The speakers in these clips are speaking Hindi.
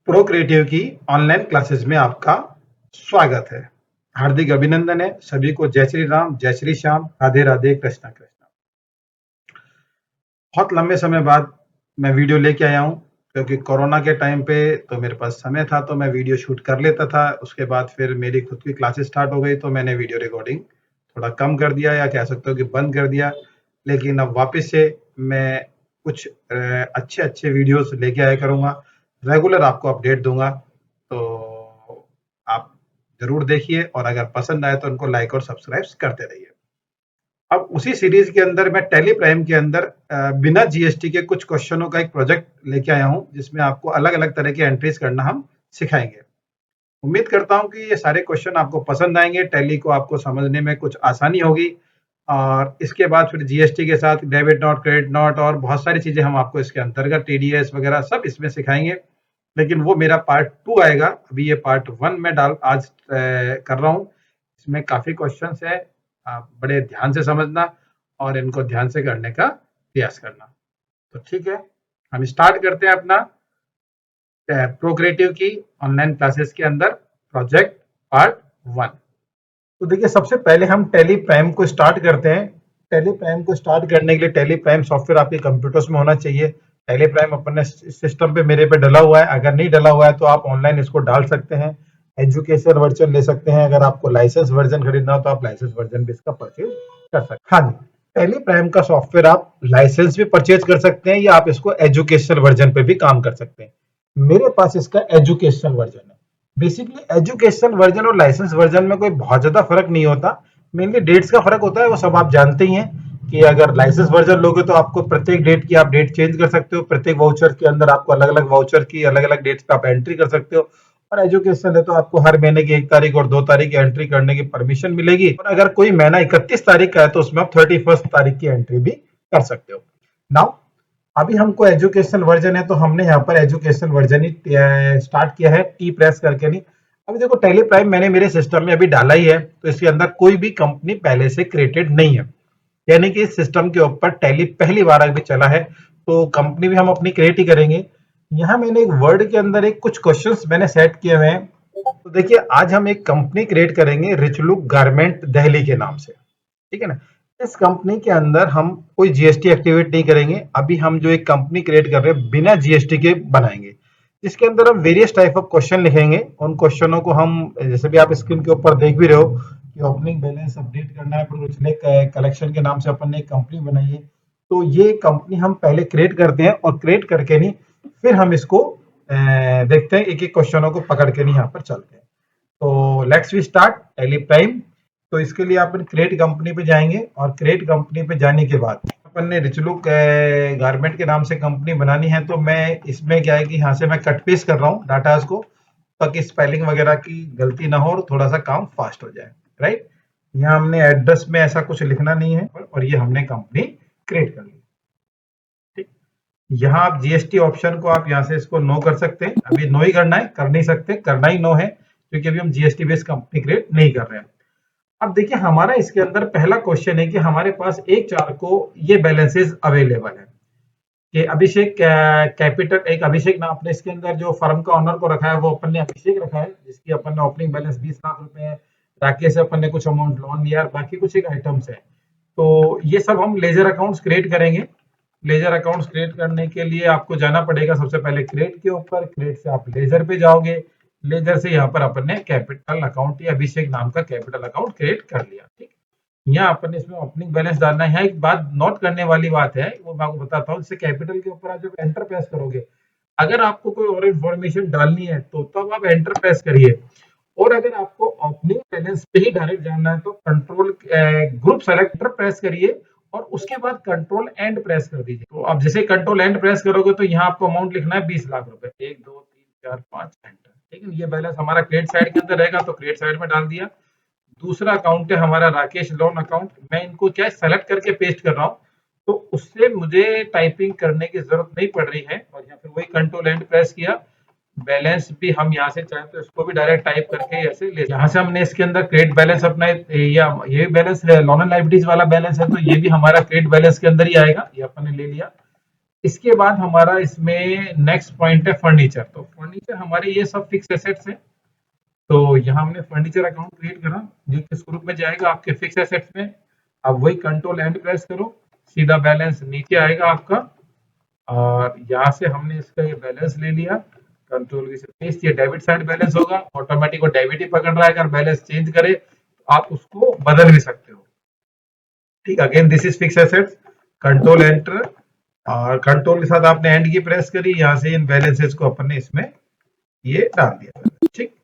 प्रोक्रिएटिव की ऑनलाइन क्लासेस में आपका स्वागत है। हार्दिक अभिनंदन है सभी को। जय श्री राम, जय श्री श्याम, राधे राधे, कृष्णा कृष्णा। बहुत लंबे समय बाद मैं वीडियो लेके आया हूँ क्योंकि कोरोना के टाइम पे तो मेरे पास समय था तो मैं वीडियो शूट कर लेता था। उसके बाद फिर मेरी खुद की क्लासेस स्टार्ट हो गई तो मैंने वीडियो रिकॉर्डिंग थोड़ा कम कर दिया या कह सकते हो कि बंद कर दिया। लेकिन अब वापस से मैं कुछ अच्छे वीडियोस लेके आया करूँगा। रेगुलर आपको अपडेट दूंगा तो आप जरूर देखिए और अगर पसंद आए तो उनको लाइक और सब्सक्राइब करते रहिए। अब उसी सीरीज के अंदर मैं टैली प्राइम के अंदर बिना जीएसटी के कुछ क्वेश्चनों का एक प्रोजेक्ट लेके आया हूं जिसमें आपको अलग अलग तरह की एंट्रीज करना हम सिखाएंगे। उम्मीद करता हूं कि ये सारे क्वेश्चन आपको पसंद आएंगे, टैली को आपको समझने में कुछ आसानी होगी और इसके बाद फिर जीएसटी के साथ डेबिट नोट, क्रेडिट नोट और बहुत सारी चीजें हम आपको इसके अंतर्गत टीडीएस वगैरह सब इसमें सिखाएंगे। लेकिन वो मेरा पार्ट 2 आएगा। अभी ये पार्ट 1 में आज कर रहा हूँ। इसमें काफी क्वेश्चंस है, आप बड़े ध्यान से समझना और इनको ध्यान से करने का प्रयास करना। तो ठीक है, हम स्टार्ट करते हैं अपना प्रोक्रिएटिव की ऑनलाइन क्लासेस के अंदर प्रोजेक्ट पार्ट 1। तो देखिए, सबसे पहले हम टैली प्राइम को स्टार्ट करते हैं। टैली प्राइम को स्टार्ट करने के लिए टैली प्राइम सॉफ्टवेयर आपके कंप्यूटर्स में होना चाहिए। टैली प्राइम अपने सिस्टम पे मेरे पे डला हुआ है। अगर नहीं डला हुआ है तो आप ऑनलाइन इसको डाल सकते हैं। एजुकेशन वर्जन ले सकते हैं। अगर आपको लाइसेंस वर्जन खरीदना हो तो आप लाइसेंस वर्जन भी इसका परचेज कर सकते हैं। हाँ जी, टैली प्राइम का सॉफ्टवेयर आप लाइसेंस भी परचेज कर सकते हैं या आप इसको एजुकेशनल वर्जन पे भी काम कर सकते हैं। मेरे पास इसका एजुकेशनल वर्जन है। बेसिकली एजुकेशन वर्जन और लाइसेंस वर्जन में कोई बहुत ज्यादा फर्क नहीं होता। मेनली डेट्स का फर्क होता है, वो सब आप जानते ही हैं कि अगर लाइसेंस वर्जन लोगे तो आपको प्रत्येक डेट की आप डेट चेंज कर सकते हो। प्रत्येक वाउचर के अंदर आपको अलग अलग वाउचर की अलग अलग डेट्स पे आप एंट्री कर सकते हो। और एजुकेशन है तो आपको हर महीने की 1 तारीख और 2 तारीख की एंट्री करने की परमिशन मिलेगी। और अगर कोई महीना 31 तारीख का है तो उसमें आप 31 तारीख की एंट्री भी कर सकते हो। नाउ अभी हमको एजुकेशन वर्जन है तो हमने यहाँ पर एजुकेशन वर्जन ही स्टार्ट किया है, टी प्रेस करके नहीं। अभी देखो, टैली प्राइम मैंने मेरे सिस्टम में अभी डाला ही है तो इसके अंदर कोई भी कंपनी पहले से क्रिएटेड नहीं है, यानी कि इस सिस्टम के ऊपर टैली पहली बार अभी चला है तो कंपनी भी हम अपनी क्रिएट ही करेंगे। यहाँ मैंने एक वर्ड के अंदर एक कुछ क्वेश्चंस मैंने सेट किए हुए हैं। तो देखिए, आज हम एक कंपनी क्रिएट करेंगे रिच लुक गारमेंट दिल्ली के नाम से, ठीक है ना। इस कंपनी के अंदर हम कोई जीएसटी एक्टिवेट नहीं करेंगे। अभी हम जो एक कंपनी क्रिएट कर रहे हैं बिना जीएसटी के बनाएंगे, जिसके अंदर हम वेरियस टाइप ऑफ क्वेश्चन लिखेंगे। उन क्वेश्चनों को हम, जैसे भी आप स्क्रीन के ऊपर देख भी रहे हो कि ओपनिंग बैलेंस अपडेट करना है, पिछले कलेक्शन के नाम से अपन ने एक कंपनी बनाई है। तो ये कंपनी हम पहले क्रिएट करते हैं और क्रिएट करके नहीं फिर हम इसको देखते हैं, एक एक क्वेश्चनों को पकड़ के नहीं यहाँ पर चलते हैं। तो let's we start Tally Prime. तो इसके लिए अपन क्रिएट कंपनी पे जाएंगे और क्रिएट कंपनी पे जाने के बाद अपन ने रिचलुक गारमेंट के नाम से कंपनी बनानी है। तो मैं इसमें क्या है कि यहाँ से मैं कट पेस्ट कर रहा हूँ डाटा को, ताकि स्पेलिंग वगैरह की गलती ना हो और थोड़ा सा काम फास्ट हो जाए। राइट, यहाँ हमने एड्रेस में ऐसा कुछ लिखना नहीं है और ये हमने कंपनी क्रिएट कर ली। ठीक, यहाँ आप जीएसटी ऑप्शन को आप यहाँ से इसको नो कर सकते हैं। अभी नो ही करना है, कर नहीं सकते, करना ही नो है क्योंकि अभी हम जीएसटी बेस्ड कंपनी क्रिएट नहीं कर रहे हैं। अब देखिए, हमारा इसके अंदर पहला क्वेश्चन है कि हमारे पास 1/4 को ये बैलेंसेस अवेलेबल है कि अभिषेक कैपिटल, एक अभिषेक नाम अपने इसके अंदर जो फर्म का ऑनर को रखा है वो अपन ने अभिषेक रखा है, जिसकी अपन ने ओपनिंग बैलेंस 20 लाख रुपए है। राकेश से अपन ने कुछ अमाउंट लोन लिया, बाकी कुछ एक आइटम्स है। तो ये सब हम लेजर अकाउंट्स क्रिएट करेंगे। लेजर अकाउंट्स क्रिएट करने के लिए आपको जाना पड़ेगा सबसे पहले क्रिएट के ऊपर। क्रिएट से आप लेजर पे जाओगे, लेजर से यहाँ पर अपन ने कैपिटल अकाउंट या अभिषेक नाम का कैपिटल अकाउंट क्रिएट कर लिया। ठीक, यहाँ अपन ने इसमें ओपनिंग बैलेंस डालना है। यहाँ एक बात नोट करने वाली बात है, वो मैं आपको बताता हूँ। इससे कैपिटल के ऊपर आप जब एंटर प्रेस करोगे, अगर आपको कोई और इन्फॉर्मेशन डालनी है तो तब आप एंटर प्रेस करिए, और अगर आपको ओपनिंग बैलेंस पे ही डायरेक्ट जाना है तो कंट्रोल ग्रुप सेलेक्टर प्रेस करिए और उसके बाद कंट्रोल एंड प्रेस कर दीजिए। तो अब जैसे कंट्रोल एंड प्रेस करोगे तो यहाँ आपको अमाउंट लिखना है 20 लाख रुपए। 1 2 3 4 5 एंटर। ठीक है, ये बैलेंस हमारा क्रेडिट साइड के अंदर रहेगा तो क्रेडिट साइड में डाल दिया। दूसरा अकाउंट है हमारा राकेश लोन अकाउंट। मैं इनको क्या सेलेक्ट करके पेस्ट कर रहा हूँ तो उससे मुझे टाइपिंग करने की जरूरत नहीं पड़ रही है। और यहाँ फिर वही कंट्रोल एंड प्रेस किया। बैलेंस भी हम यहाँ से चाहें तो इसको भी डायरेक्ट टाइप करके ऐसे ले, यहाँ से हमने इसके अंदर क्रेडिट बैलेंस अपना, या ये बैलेंस लोन एंड लायबिलिटीज वाला बैलेंस है तो ये भी हमारा क्रेडिट बैलेंस के अंदर ही आएगा। ये अपन ने ले लिया। इसके बाद हमारा इसमें नेक्स्ट पॉइंट है फर्नीचर। तो फर्नीचर हमारे ये सब फिक्स एसेट्स है। तो यहाँ हमने फर्नीचर अकाउंट क्रिएट करा, जो किस ग्रुप में जाएगा, आपके फिक्स एसेट्स में। अब वही कंट्रोल एंड प्रेस करो, सीधा बैलेंस नीचे आएगा आपका। और यहाँ से हमने इसका ये बैलेंस ले लिया, कंट्रोल की से पेस्ट, ये डेबिट साइड बैलेंस होगा, ऑटोमेटिक वो डेबिट ही पकड़ रहा है। अगर बैलेंस चेंज करे तो आप उसको बदल भी सकते हो। ठीक, again this is fix assets, control enter, और कंट्रोल के साथ आपने एंड की प्रेस करी, यहाँ से इन बैलेंसेस को अपन ने इसमें ये डाल दिया। ठीक,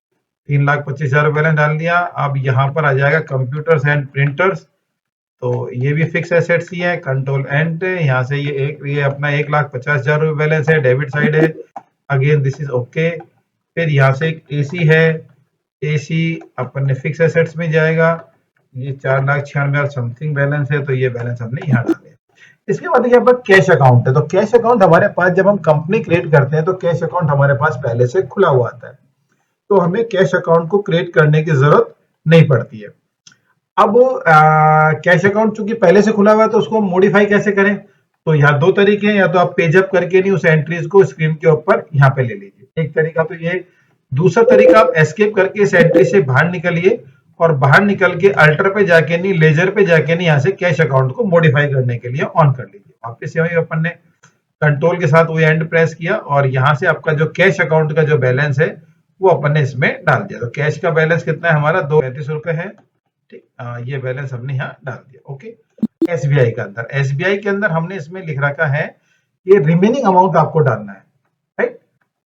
3,25,000 बैलेंस डाल दिया। अब यहाँ पर आ जाएगा कंप्यूटर्स एंड प्रिंटर्स, तो ये भी फिक्स एसेट्स ही है, कंट्रोल एंड, यहाँ से ये अपना 1,50,000 रुपये बैलेंस है, डेबिट साइड है। Again this is okay. फिर यहाँ से एक एसी है, एसी अपन ने फिक्स एसेट्स में जाएगा, ये 4,96,000 समथिंग बैलेंस है, तो ये बैलेंस हमने यहाँ डाले। इसके बाद यहाँ पर कैश अकाउंट है। तो कैश अकाउंट हमारे पास, जब हम कंपनी क्रिएट करते हैं तो कैश अकाउंट हमारे पास पहले से खुला हुआ आता है, तो हमें कैश अकाउंट को क्रिएट करने की जरूरत नहीं पड़ती है। अब कैश अकाउंट चूंकि पहले से खुला हुआ है, तो उसको मॉडिफाई कैसे करें? तो यहाँ दो तरीके हैं, या तो आप पेज अप करके नहीं उस एंट्रीज को स्क्रीन के ऊपर यहाँ पे ले लीजिए, एक तरीका तो ये। दूसरा तरीका, आप एस्केप करके इस एंट्री से बाहर निकलिए, और बाहर निकल के अल्टर पे जाके नहीं, लेजर पे जाके नहीं, यहाँ से कैश अकाउंट को मॉडिफाई करने के लिए ऑन कर लीजिए। वापस से अपन ने कंट्रोल के साथ वो एंड प्रेस किया, और यहाँ से आपका जो कैश अकाउंट का जो बैलेंस है वो अपन ने इसमें डाल दिया। तो कैश का बैलेंस कितना है हमारा, 235 रुपए है। ठीक, ये बैलेंस हमने यहाँ डाल दिया। ओके, एसबीआई के अंदर, एसबीआई के अंदर हमने इसमें लिख रखा है ये रिमेनिंग अमाउंट आपको डालना है, राइट।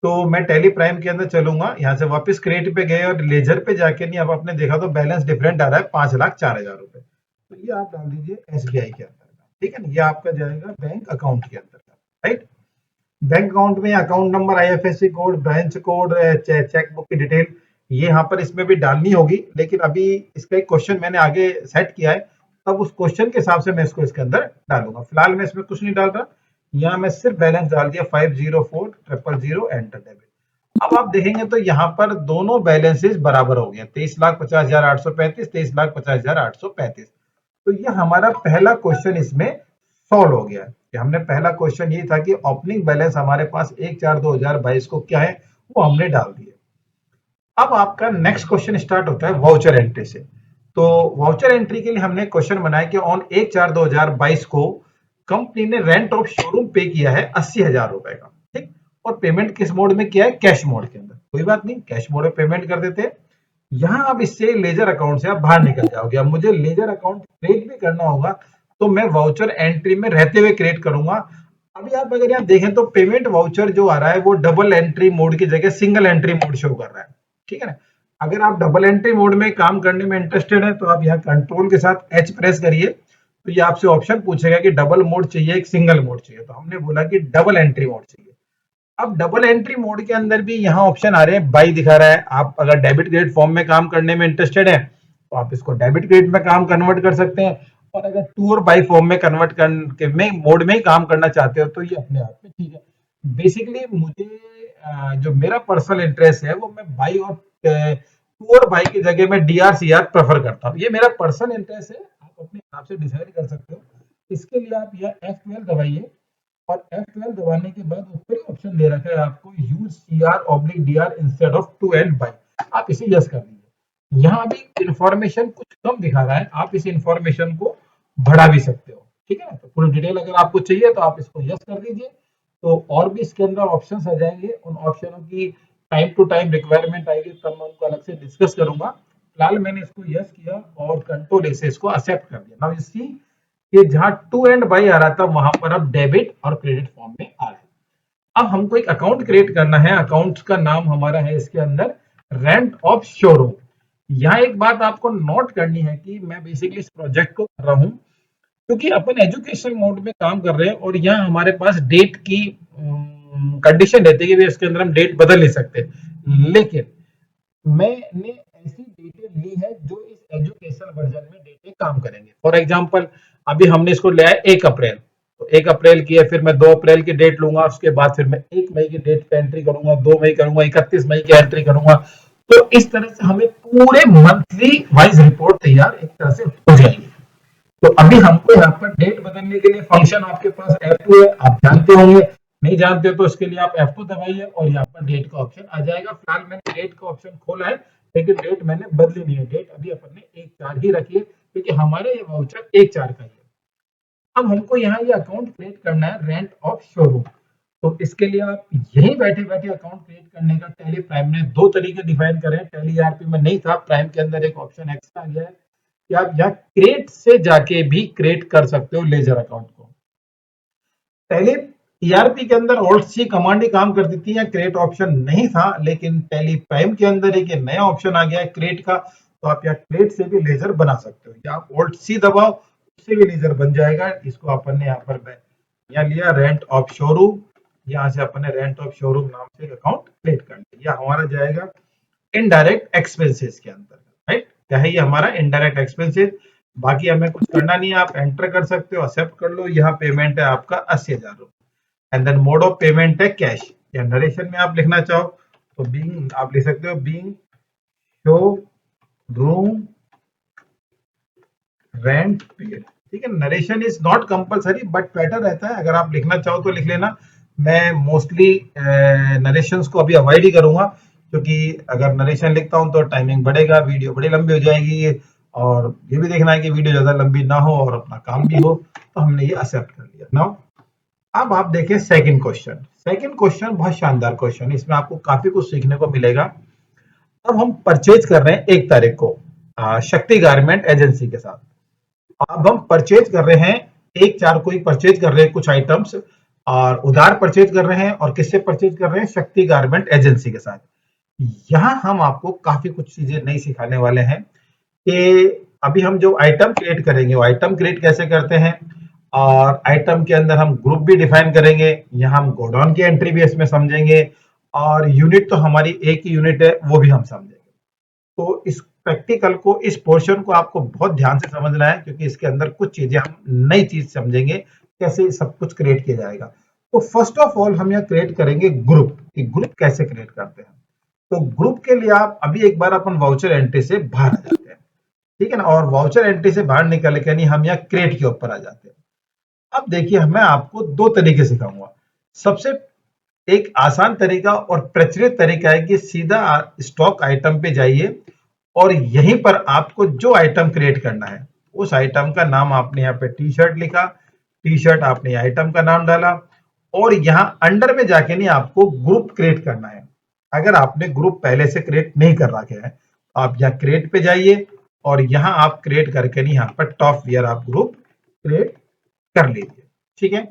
तो मैं टैली प्राइम के अंदर चलूंगा, यहाँ से वापस क्रेडिट पे गए और लेजर पे जाके नहीं, अब आपने देखा तो बैलेंस डिफरेंट आ रहा है, 5,04,000 रुपए। तो ये आप डाल दीजिए एसबीआई के अंदर का, ठीक है ना। ये आपका जाएगा बैंक अकाउंट के अंदर का, राइट। बैंक अकाउंट में account number, IFSC code, branch code, chequebook की डिटेल, ये यहाँ पर इसमें भी डालनी होगी, लेकिन अभी इसका एक क्वेश्चन मैंने आगे सेट किया है, तब उस क्वेश्चन के हिसाब से मैं इसको इसके अंदर डालूंगा। फिलहाल मैं इसमें कुछ नहीं डाल रहा, यहाँ मैं सिर्फ बैलेंस डाल दिया 504,000 एंटर डेबिट। अब आप देखेंगे तो यहाँ पर दोनों बैलेंसेस बराबर हो गए, 23,50,835, 23,50,835। तो ये हमारा पहला क्वेश्चन इसमें सॉल्व हो गया। कि हमने पहला क्वेश्चन ये था कि ओपनिंग बैलेंस हमारे पास 1/4/2022 को क्या है वो हमने डाल दिया। अब आपका नेक्स्ट क्वेश्चन स्टार्ट होता है वाउचर एंट्री से। तो वाउचर एंट्री के लिए हमने क्वेश्चन बनाया कि ऑन 1/4/2022 को कंपनी ने रेंट ऑफ शोरूम पे किया है 80,000 रुपए का, ठीक। और पेमेंट किस मोड में किया है, कैश मोड के अंदर। कोई बात नहीं, कैश मोड में पेमेंट कर देते हैं। यहाँ अब इससे लेजर अकाउंट से आप बाहर निकल जाओगे। अब मुझे लेजर अकाउंट क्रिएट भी करना होगा, तो मैं वाउचर एंट्री में रहते हुए क्रिएट करूंगा। अभी आप अगर यहाँ देखें तो पेमेंट वाउचर जो आ रहा है वो डबल एंट्री मोड की जगह सिंगल एंट्री मोड शो कर रहा है, ठीक है ना। अगर आप डबल एंट्री मोड में काम करने में इंटरेस्टेड है, तो आप यहाँ कंट्रोल के साथ एच प्रेस करिए, तो ये आपसे ऑप्शन पूछेगा कि डबल मोड चाहिए एक सिंगल मोड चाहिए। तो हमने बोला कि डबल एंट्री मोड चाहिए। अब डबल एंट्री मोड के अंदर भी यहाँ ऑप्शन आ रहे हैं, बाई दिखा रहा है। आप अगर डेबिट क्रेडिट फॉर्म में काम करने में इंटरेस्टेड है, तो आप इसको डेबिट क्रेडिट में काम कन्वर्ट कर सकते हैं, और अगर टू और बाई फॉर्म में कन्वर्ट करके में मोड में ही काम करना चाहते हो, तो ये अपने आप में ठीक है। बेसिकली मुझे जो मेरा पर्सनल इंटरेस्ट है वो मैं बाई और टू और बाई की जगह में डीआर-सीआर प्रेफर करता हूँ। ये मेरा पर्सनल इंटरेस्ट है, आप अपने हिसाब से डिसाइड कर सकते हो। इसके लिए आप यह F12 दबाइए, और F12 दबाने के बाद ऊपर ऑप्शन दे रखा है आपको use CR/DR instead of to and by, आप इसे यस कर दीजिए। यहाँ भी इंफॉर्मेशन कुछ कम दिखा रहा है, आप इस इंफॉर्मेशन को बढ़ा भी सकते हो, ठीक है ना। तो पूरी डिटेल अगर आपको चाहिए तो आप इसको यस कर दीजिए। तो और भी इसके अंदर ऑप्शंस आ जाएंगे, उन ऑप्शनों की टाइम टू टाइम रिक्वायरमेंट आएगी, तब मैं उनको अलग से डिस्कस करूंगा। फिलहाल मैंने इसको यस किया और कंट्रोल ए से इसको एक्सेप्ट कर दिया। नाउ यू सी कि जहां टू एंड बाई आ रहा था, वहां पर अब डेबिट और क्रेडिट फॉर्म में आ रहा है। अब हमको एक अकाउंट क्रिएट करना है, अकाउंट का नाम हमारा है इसके अंदर रेंट ऑफ शोरूम। यहाँ एक बात आपको नोट करनी है कि मैं बेसिकली इस प्रोजेक्ट को कर रहा हूँ क्योंकि अपन एजुकेशन मोड में काम कर रहे हैं, और यहाँ हमारे पास डेट की कंडीशन रहती है कि इसके अंदर हम डेट बदल नहीं सकते। लेकिन मैंने ऐसी डेटें ली है जो इस एजुकेशन वर्जन में डेटें काम करेंगे। फॉर एग्जांपल अभी हमने इसको लिया है 1 अप्रैल, तो 1 अप्रैल की है, फिर मैं 2 अप्रैल की डेट लूंगा, उसके बाद फिर मैं 1 मई की डेट पे एंट्री करूंगा, 2 मई करूंगा, 31 मई की एंट्री करूंगा। तो इस तरह से हमें पूरे मंथली वाइज रिपोर्ट तैयार एक तरह से हो जाएगी। तो अभी हमको यहाँ पर डेट बदलने के लिए फंक्शन आपके पास F2 है, आप जानते होंगे। नहीं जानते तो इसके लिए आप F2 दबाइए और यहाँ पर डेट का ऑप्शन आ जाएगा। फिलहाल मैंने डेट का ऑप्शन खोला है, लेकिन डेट मैंने बदली नहीं है। डेट अभी अपन ने 1/4 ही रखी है, क्योंकि हमारे ये वाउचर 1/4 का ही है। अब हमको यहाँ ये अकाउंट क्रिएट करना है रेंट ऑफ शोरूम। तो इसके लिए आप यहीं बैठे बैठे अकाउंट क्रिएट करने का टैली प्राइम ने 2 तरीके डिफाइन करे हैं। टैली ईआरपी में नहीं था, प्राइम के अंदर एक ऑप्शन एक्स्ट्रा आ गया है कि आप यहाँ क्रिएट से जाके भी क्रिएट कर सकते हो लेजर अकाउंट को। टैली ईआरपी के अंदर ऑल्ट सी कमांड ही काम करती थी, या क्रिएट ऑप्शन नहीं था, लेकिन टैली प्राइम के अंदर एक नया ऑप्शन आ गया है क्रिएट का। तो आप यहाँ क्रिएट से भी लेजर बना सकते हो, या आप ऑल्ट सी दबाओ, उससे भी लेजर बन जाएगा। इसको अपन ने यहाँ पर यहाँ लिया रेंट ऑफ शोरूम, यहाँ से अपन ने रेंट ऑफ शोरूम नाम से एक अकाउंट क्रिएट कर लिया। हमारा जाएगा इनडायरेक्ट एक्सपेंसेस के अंदर, राइट। क्या है ये हमारा इनडायरेक्ट एक्सपेंसेस। बाकी हमें कुछ करना नहीं है, आप एंटर कर सकते हो, एक्सेप्ट कर लो। यहाँ पेमेंट है आपका 80,000 रुपए, and then mode of payment है कैश। या नरेशन में आप लिखना चाहो तो बीइंग आप लिख सकते हो, being show room rent paid, ठीक है। Narration is not compulsory, but better रहता है, अगर आप लिखना चाहो तो लिख लेना। मैं मोस्टली नरेशंस को अभी अवॉइड ही करूंगा, क्योंकि अगर नरेशन लिखता हूं तो टाइमिंग बढ़ेगा, वीडियो बड़ी लंबी हो जाएगी, और ये भी देखना है कि वीडियो ज्यादा लंबी ना हो और अपना काम भी हो। तो हमने ये एक्सेप्ट कर लिया। नाउ अब आप देखें सेकंड क्वेश्चन। सेकंड क्वेश्चन बहुत शानदार क्वेश्चन, इसमें आपको काफी कुछ सीखने को मिलेगा। अब हम परचेज कर रहे हैं 1 तारीख को शक्ति गारमेंट एजेंसी के साथ। अब हम परचेज कर रहे हैं 1/4 को ही परचेज कर रहे हैं कुछ आइटम्स, और उधार परचेज कर रहे हैं। और किससे परचेज कर रहे हैं? शक्ति गारमेंट एजेंसी के साथ। यहाँ हम आपको काफी कुछ चीजें नई सिखाने वाले हैं कि अभी हम जो आइटम क्रिएट करेंगे, वो आइटम क्रिएट कैसे करते हैं, और आइटम के अंदर हम ग्रुप भी डिफाइन करेंगे। यहाँ हम गोडाउन की एंट्री भी इसमें समझेंगे, और यूनिट तो हमारी एक ही यूनिट है, वो भी हम समझेंगे। तो इस प्रैक्टिकल को, इस पोर्शन को आपको बहुत ध्यान से समझना है, क्योंकि इसके अंदर कुछ चीजें हम नई चीज समझेंगे, कैसे सब कुछ क्रिएट किया जाएगा। तो फर्स्ट ऑफ ऑल हम यहाँ क्रिएट करेंगे ग्रुप, कि ग्रुप कैसे क्रिएट करते हैं। तो ग्रुप के लिए आप अभी एक बार अपन वाउचर एंट्री से बाहर आ जाते हैं, ठीक है ना। और वाउचर एंट्री से बाहर निकल के नहीं, हम यहाँ क्रिएट के ऊपर आ जाते हैं। अब देखिए, मैं आपको 2 तरीके सिखाऊंगा। सबसे एक आसान तरीका और प्रचलित तरीका है कि सीधा स्टॉक आइटम पे जाइए, और यहीं पर आपको जो आइटम क्रिएट करना है, उस आइटम का नाम आपने यहाँ पे टी शर्ट लिखा, टी शर्ट आपने आइटम का नाम डाला, और यहाँ अंडर में जाके नहीं, आपको ग्रुप क्रिएट करना है। अगर आपने ग्रुप पहले से क्रिएट नहीं कर रखे हैं, आप यहाँ क्रिएट पे जाइए, और यहाँ आप क्रिएट करके नहीं, यहाँ पर टॉप वियर आप ग्रुप क्रिएट कर लीजिए, ठीक है।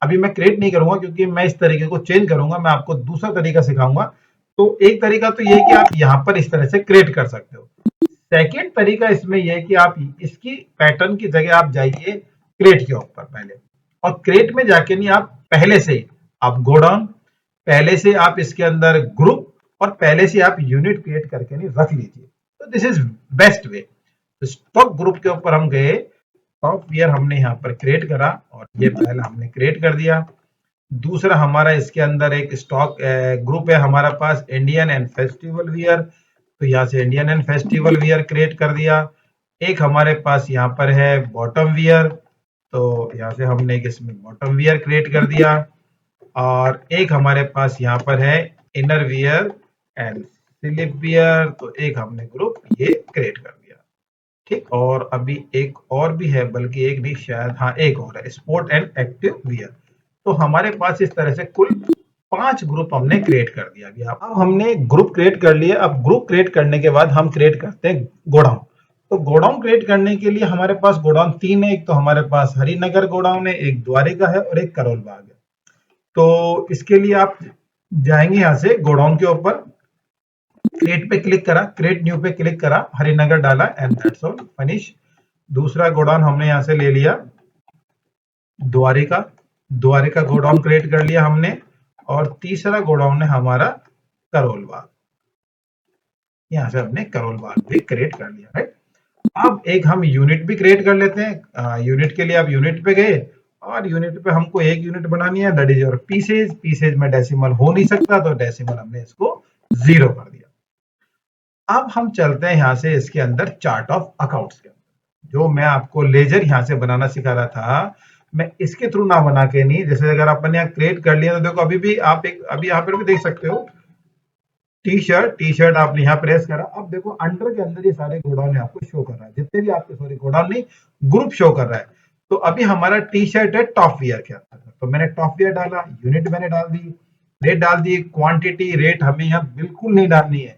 अभी मैं क्रिएट नहीं करूंगा, क्योंकि मैं इस तरीके को चेंज करूंगा, मैं आपको दूसरा तरीका सिखाऊंगा। तो एक तरीका तो ये है कि आप यहाँ पर इस तरह से क्रिएट कर सकते हो। सेकेंड तरीका इसमें यह है कि आप इसकी पैटर्न की जगह आप जाइए क्रिएट के ऊपर पहले, और क्रिएट में जाके नहीं, आप पहले से आप गोडाउन, पहले से आप इसके अंदर ग्रुप, और पहले से आप यूनिट क्रिएट करके नहीं रख लीजिए। तो दिस इज बेस्ट वे। तो स्टॉक ग्रुप के ऊपर हम गए, टॉप वियर हमने यहाँ पर क्रिएट करा, और ये पहला हमने क्रिएट कर दिया। दूसरा हमारा इसके अंदर एक स्टॉक ग्रुप है हमारा पास, इंडियन एंड फेस्टिवल वियर। तो यहाँ से Indian and festival wear create कर दिया। एक हमारे पास यहाँ पर है बॉटम वियर, तो यहाँ से हमने एक इसमें बॉटम वियर क्रिएट कर दिया। और एक हमारे पास यहाँ पर है inner wear and slip wear, तो एक हमने ग्रुप ये क्रिएट कर दिया, ठीक। और अभी एक और भी है, बल्कि एक नहीं शायद, हाँ एक और है, स्पोर्ट एंड एक्टिव वियर। तो हमारे पास इस तरह से कुल 5 ग्रुप हमने क्रिएट कर दिया। अभी अब हमने ग्रुप क्रिएट कर लिए। अब ग्रुप क्रिएट करने के बाद हम क्रिएट करते हैं गोडाउन। तो गोडाउन क्रिएट करने के लिए हमारे पास गोडाउन 3 है। एक तो हमारे पास हरिनगर गोडाउन है, एक द्वारिका है, और एक करोल बाग है। तो इसके लिए आप जाएंगे यहाँ से गोडाउन के ऊपर, क्रिएट पे क्लिक करा, क्रिएट न्यू पे क्लिक करा, हरिनगर डाला, एंड दैट्स ऑल, फिनिश। दूसरा गोडाउन हमने यहाँ से ले लिया द्वारिका, द्वारिका गोडाउन क्रिएट कर लिया हमने। और तीसरा गोडाउन है हमारा करोल बाग, यहाँ से हमने करोल बाग भी क्रिएट कर लिया, राइट। अब एक हम यूनिट भी क्रिएट कर लेते हैं। यूनिट के लिए आप यूनिट पे गए, और यूनिट पे हमको एक यूनिट बनानी है, that is your pieces. Pieces में डेसिमल हो नहीं सकता, तो डेसिमल हमने इसको 0 कर दिया। अब हम चलते हैं यहाँ से इसके अंदर चार्ट ऑफ अकाउंट्स के अंदर। जो मैं आपको लेजर यहाँ से बनाना सिखा रहा था, मैं इसके थ्रू ना बना के नहीं, जैसे अगर आपने यहाँ क्रिएट कर लिया तो देखो अभी भी आप एक अभी यहाँ पर भी देख सकते हो टी शर्ट आपने यहाँ प्रेस करा, अब देखो अंडर के अंदर ये सारे गोडाउन आपको शो कर रहा है, जितने भी आपके सॉरी गोडाउन नहीं ग्रुप शो कर रहा है। तो अभी हमारा टी शर्ट है टॉप वियर के अंदर, तो मैंने टॉप वियर डाला, यूनिट मैंने डाल दी, रेट डाल दी, क्वांटिटी रेट हमें यहाँ बिल्कुल नहीं डालनी है।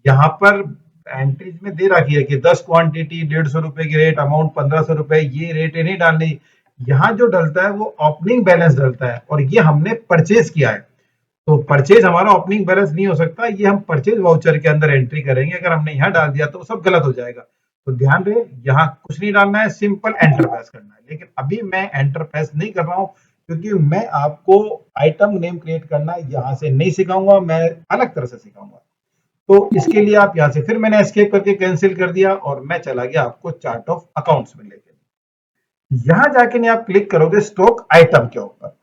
यहाँ पर एंट्रीज में दे रखी है कि 10 क्वांटिटी 150 रुपए की रेट, अमाउंट 1500 रुपए, ये रेट नहीं डालनी। यहाँ जो डलता है वो ओपनिंग बैलेंस डलता है, और ये हमने परचेज किया है, तो परचेज हमारा ओपनिंग बैलेंस नहीं हो सकता, ये हम परचेज वाउचर के अंदर एंट्री करेंगे। अगर हमने यहाँ डाल दिया तो सब गलत हो जाएगा। तो ध्यान रहे, यहाँ कुछ नहीं डालना है, सिंपल एंटर प्रेस करना है। लेकिन अभी मैं एंटर प्रेस नहीं कर रहा हूँ, क्योंकि मैं आपको आइटम नेम क्रिएट करना यहाँ से नहीं सिखाऊंगा, मैं अलग तरह से सिखाऊंगा। तो इसके लिए आप यहाँ से फिर मैंने एस्केप करके कैंसिल कर दिया, और मैं चला गया आपको चार्ट ऑफ अकाउंट्स में लेके। यहां जाके नहीं आप क्लिक करोगे स्टॉक आइटम के ऊपर,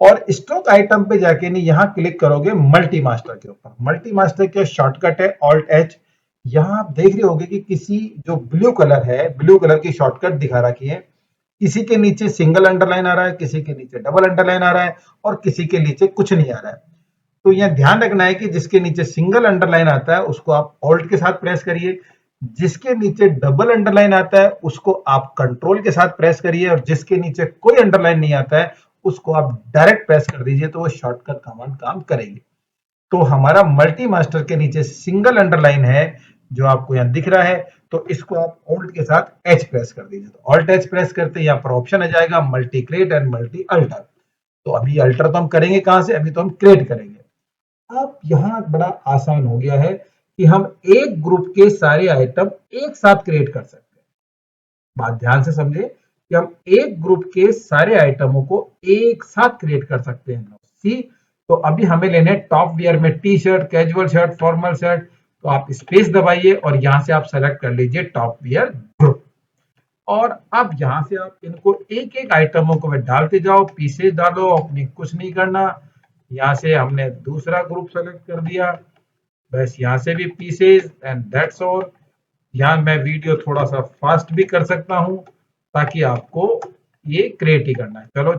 और स्टॉक आइटम पे जाके नहीं यहां क्लिक करोगे मल्टी मास्टर के ऊपर। मल्टी मास्टर के शॉर्टकट है ऑल्ट एच। यहां आप देख रहे होगे कि किसी जो ब्लू कलर है, ब्लू कलर की शॉर्टकट दिखा रखी है, किसी के नीचे सिंगल अंडरलाइन आ रहा है, किसी के नीचे डबल अंडरलाइन आ रहा है, और किसी के नीचे कुछ नहीं आ रहा है। तो यह ध्यान रखना है कि जिसके नीचे सिंगल अंडरलाइन आता है उसको आप ऑल्ट के साथ प्रेस करिए, जिसके नीचे डबल अंडरलाइन आता है उसको आप कंट्रोल के साथ प्रेस करिए, और जिसके नीचे कोई अंडरलाइन नहीं आता है उसको आप डायरेक्ट प्रेस कर दीजिए, तो वो शॉर्टकट कमांड काम करेगी। तो हमारा मल्टी मास्टर के नीचे सिंगल अंडरलाइन है जो आपको यहाँ दिख रहा है, तो इसको आप ऑल्ट के साथ एच प्रेस कर दीजिए। तो ऑल्ट एच प्रेस करते यहाँ पर ऑप्शन आ जाएगा multi create and multi alter. तो अभी अल्टर तो हम करेंगे कहां से, अभी तो हम क्रिएट करेंगे। अब यहाँ बड़ा आसान हो गया है कि हम एक ग्रुप के सारे आइटम एक साथ क्रिएट कर सकते हैं। बात ध्यान से समझे कि हम एक ग्रुप के सारे आइटमों को एक साथ क्रिएट कर सकते हैं। सी, तो अभी हमें लेने टॉप वियर में T shirt, casual shirt, formal shirt. तो आप स्पेस दबाइए और यहां से आप सेलेक्ट कर लीजिए टॉप वियर ग्रुप, और अब यहां से आप इनको एक एक आइटमों को डालते जाओ, पीसेज डालो, अपनी कुछ नहीं करना। यहाँ से हमने दूसरा ग्रुप सेलेक्ट कर दिया, बस यहाँ से भी पीसेज एंड दैट्स ऑल। यहाँ मैं वीडियो थोड़ा सा फास्ट भी कर सकता हूँ ताकि आपको ये क्रिएट ही करना है। चलो,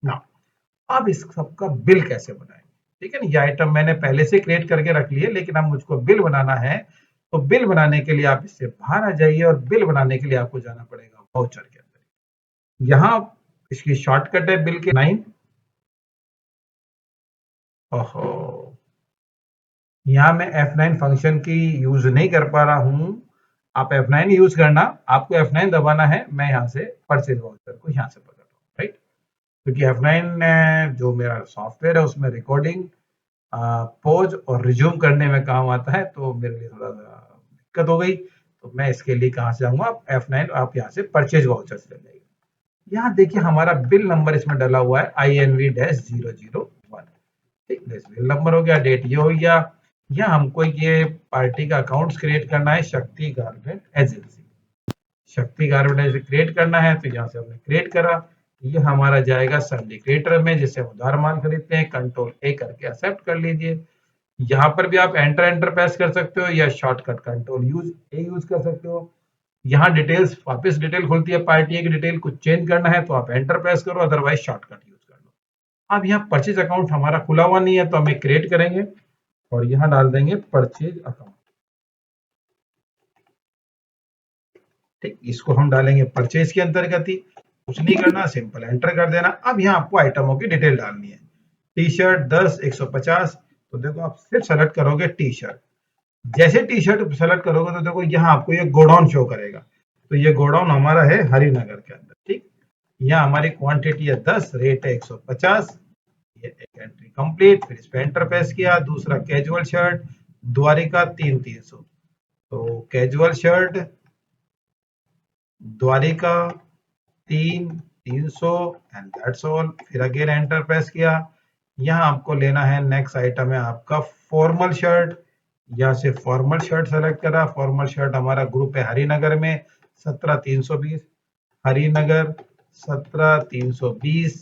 ना अब इस सबका बिल कैसे बनाएं। ठीक है ना, ये आइटम मैंने पहले से क्रिएट करके रख लिए, लेकिन अब मुझको बिल बनाना है। तो बिल बनाने के लिए आप इससे बाहर आ जाइए, और बिल बनाने के लिए आपको जाना पड़ेगा वाउचर के अंदर। यहाँ इसकी शॉर्टकट है बिल के 9। ओहो, यहाँ मैं F9 फंक्शन की यूज नहीं कर पा रहा हूँ। आप F9 यूज करना, आपको F9 दबाना है। मैं यहाँ से परचेज वाउचर को यहाँ से पकड़ रहा हूँ, राइट। क्योंकि F9 जो मेरा सॉफ्टवेयर है उसमें रिकॉर्डिंग, पॉज और रिज्यूम करने में काम आता है, तो मेरे लिए थोड़ा सा दिक्कत हो गई। तो मैं इसके लिए कहाँ से जाऊंगा, F9 आप यहाँ से परचेज वाउचर से ले जाइए। यहाँ देखिए हमारा बिल नंबर इसमें डला हुआ है INV-001। ठीक, बिल नंबर हो गया, डेट ये हो गया। यहाँ हमको ये पार्टी का अकाउंट्स क्रिएट करना है, शक्ति गारमेंट एजेंसी। शक्ति गारमेंट एजेंसी क्रिएट करना है, तो यहाँ से हमने क्रिएट करा। ये हमारा जाएगा संडे क्रिएटर में, जिससे हम उधार माल खरीदते हैं। कंट्रोल ए करके एक्सेप्ट कर लीजिए। यहाँ पर भी आप एंटर एंटर प्रेस कर सकते हो, या शॉर्टकट कंट्रोल यूज कर सकते हो। यहाँ डिटेल्स वापस डिटेल खुलती है, पार्टी की डिटेल कुछ चेंज करना है तो आप एंटर प्रेस करो, अदरवाइज शॉर्टकट यूज कर लो। अब यहाँ परचेज अकाउंट हमारा खुला हुआ नहीं है, तो हमें क्रिएट करेंगे और यहाँ डाल देंगे परचेज अकाउंट। ठीक, इसको हम डालेंगे परचेज के अंतर्गत ही, कुछ नहीं करना, सिंपल एंटर कर देना। अब यहाँ आपको आइटमों की डिटेल डालनी है। टी शर्ट 10 150, तो देखो आप सिर्फ सेलेक्ट करोगे टी शर्ट। जैसे टी शर्ट सेलेक्ट करोगे तो देखो यहाँ आपको ये गोडाउन शो करेगा। तो ये गोडाउन हमारा है हरिनगर के अंदर। ठीक, यहाँ हमारी क्वांटिटी है 10, रेट है 150। ये एक एंट्री कंप्लीट, फिर इस पे एंटर प्रेस किया। दूसरा कैजुअल शर्ट द्वारिका 300। तो casual shirt Dwarika 3 300 and that's all. फिर अगेन एंटर प्रेस किया। यहाँ आपको लेना है, नेक्स्ट आइटम है आपका फॉर्मल शर्ट। यहाँ से फॉर्मल शर्ट सेलेक्ट करा। फॉर्मल शर्ट हमारा ग्रुप है हरिनगर में 17320, हरिनगर 17320।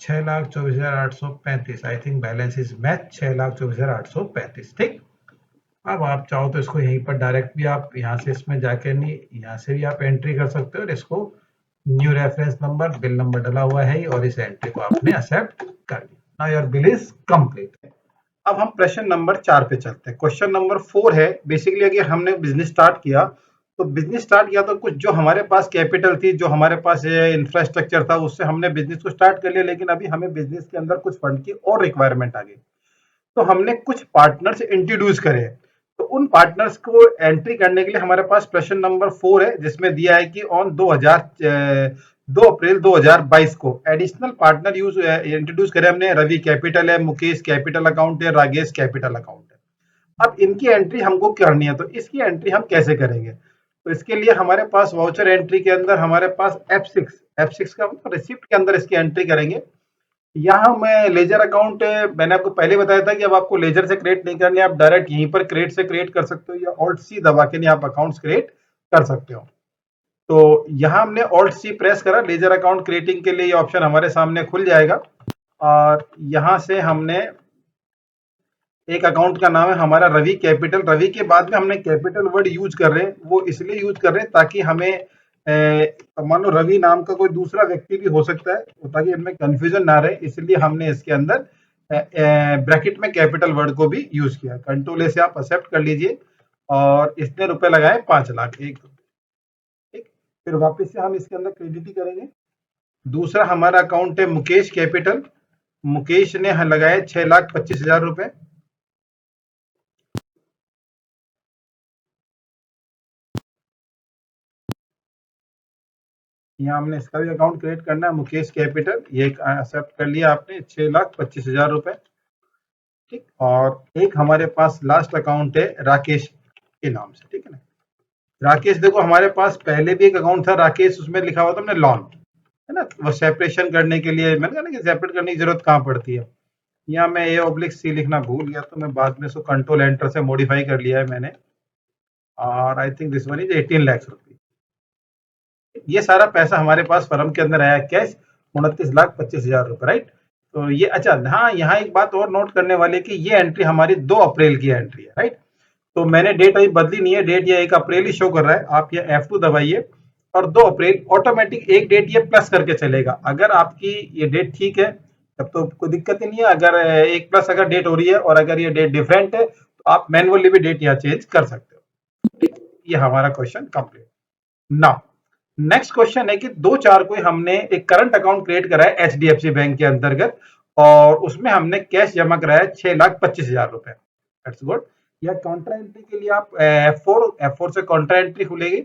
छह lakh 24,835। I think balance is match 6,24,835। ठीक। अब आप चाहो तो इसको यहीं पर डायरेक्ट भी आप यहाँ से इसमें जाके नहीं, यहाँ से भी आप एंट्री कर सकते हो और इसको new reference number, bill number डला हुआ है और इस एंट्री को आपने एक्सेप्ट कर लिया। Now your bill is complete. अब हम प्रश्न नंबर 4 पे चलते हैं। क्वेश्चन नंबर 4 है बेसिकली अगर हमने बिजनेस स्टार्ट किया तो कुछ जो हमारे पास कैपिटल थी, जो हमारे पास इंफ्रास्ट्रक्चर था, उससे हमने बिजनेस को स्टार्ट कर लिया, लेकिन अभी हमें बिजनेस के अंदर कुछ फंड की और रिक्वायरमेंट आ गई। तो हमने कुछ पार्टनर्स इंट्रोड्यूस करे। तो उन पार्टनर्स को एंट्री करने के लिए हमारे पास प्रश्न नंबर 4 है, जिसमें दिया है कि ऑन 2 अप्रैल 2022 को एडिशनल पार्टनर यूज इंट्रोड्यूस करे हमने। रवि कैपिटल है, मुकेश कैपिटल अकाउंट है, राजेश कैपिटल अकाउंट है। अब इनकी एंट्री हमको करनी है, तो इसकी एंट्री हम कैसे करेंगे? तो इसके लिए हमारे पास वाउचर एंट्री के अंदर हमारे पास F6 का रिसिप्ट के अंदर इसकी एंट्री करेंगे। यहाँ मैं लेजर अकाउंट, मैंने आपको पहले बताया था कि अब आपको लेजर से क्रिएट नहीं करनी है, आप डायरेक्ट यहीं पर क्रिएट से क्रिएट कर सकते हो, या ऑल्ट सी दबा के नहीं आप अकाउंट्स क्रिएट कर सकते हो। तो यहाँ हमने ऑल्ट सी प्रेस करा, लेजर अकाउंट क्रिएटिंग के लिए ये ऑप्शन हमारे सामने खुल जाएगा। और यहाँ से हमने एक अकाउंट का नाम है हमारा रवि कैपिटल। रवि के बाद में हमने कैपिटल वर्ड यूज कर रहे हैं, वो इसलिए यूज कर रहे हैं ताकि हमें मान लो रवि नाम का कोई दूसरा व्यक्ति भी हो सकता है, तो ताकि हमें कंफ्यूजन ना रहे, इसलिए हमने इसके अंदर ब्रैकेट में कैपिटल वर्ड को भी यूज किया। कंट्रोल ए से आप एक्सेप्ट कर लीजिए। और इसने रुपए लगाए 5 लाख एक। ठीक। फिर वापस से हम इसके अंदर क्रेडिट ही करेंगे। दूसरा हमारा अकाउंट है मुकेश कैपिटल। मुकेश ने लगाए 6,25,000 रुपए। यहाँ हमने इसका भी अकाउंट क्रिएट करना है, मुकेश कैपिटल, ये एक्सेप्ट कर लिया आपने 6,25,000 रुपए। ठीक। और एक हमारे पास लास्ट अकाउंट है राकेश के नाम से। ठीक है ना। राकेश देखो हमारे पास पहले भी एक अकाउंट था राकेश, उसमें लिखा हुआ था हमने लॉन, है ना। वो सेपरेशन करने के लिए मैंने कहा ना कि सेपरेट करने की जरूरत कहाँ पड़ती है। यहाँ मैं A/C लिखना भूल गया, तो मैं बाद में इसको कंट्रोल एंटर से मॉडिफाई कर लिया है मैंने। और I think this one is 18 lakh रुपए। ये सारा पैसा हमारे पास फर्म के अंदर आया कैश 29,25,000 रुपए, राइट। तो ये अच्छा, हाँ यहाँ एक बात और नोट करने वाली है कि ये एंट्री हमारी 2 अप्रैल की एंट्री है, राइट। तो मैंने डेट अभी बदली नहीं है, डेट ये 1 अप्रैल ही शो कर रहा है। आप ये F2 दबाइए और 2 अप्रैल ऑटोमेटिक एक डेट ये प्लस करके चलेगा। अगर आपकी ये डेट ठीक है तब तो कोई दिक्कत ही नहीं है। अगर एक प्लस अगर डेट हो रही है और अगर ये डेट डिफरेंट है तो आप मैनुअली भी डेट यहाँ चेंज कर सकते हो। ठीक। ये हमारा question complete. Now next question है कि 2/4 को हमने एक करंट अकाउंट क्रिएट करा है HDFC बैंक के अंतर्गत, और उसमें हमने कैश जमा कराया 6,25,000 रुपए। That's good. या काउंटर एंट्री के लिए आप F4 से काउंटर एंट्री खुलेगी।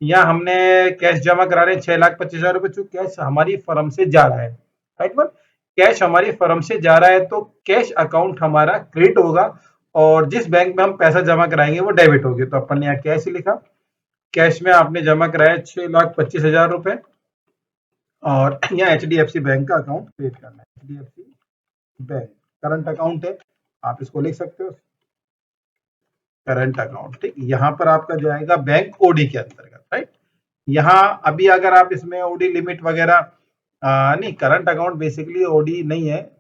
या हमने कैश जमा करा रहे हैं 6,25,000 रुपए, जो कैश हमारी फर्म से जा रहा है, राइट वन। कैश हमारी फर्म से जा रहा है तो कैश अकाउंट हमारा क्रेडिट होगा, और जिस बैंक में हम पैसा जमा कराएंगे वो डेबिट होगी। तो अपन ने यहाँ कैश लिखा। कैश में आपने जमा कराया 6,25,000 रुपए, और यहाँ HDFC बैंक का अकाउंट क्रिएट करना है। HDFC बैंक करंट अकाउंट है, आप इसको लिख सकते हो। करंट अकाउंट, ठीक। यहाँ पर आपका जाएगा बैंक ओडी के अंतर्गत, राइट। यहाँ अभी अगर आप इसमें ओडी लिमिट वगैरह नहीं, करंट अकाउंट बेसिकली ओडी नहीं है,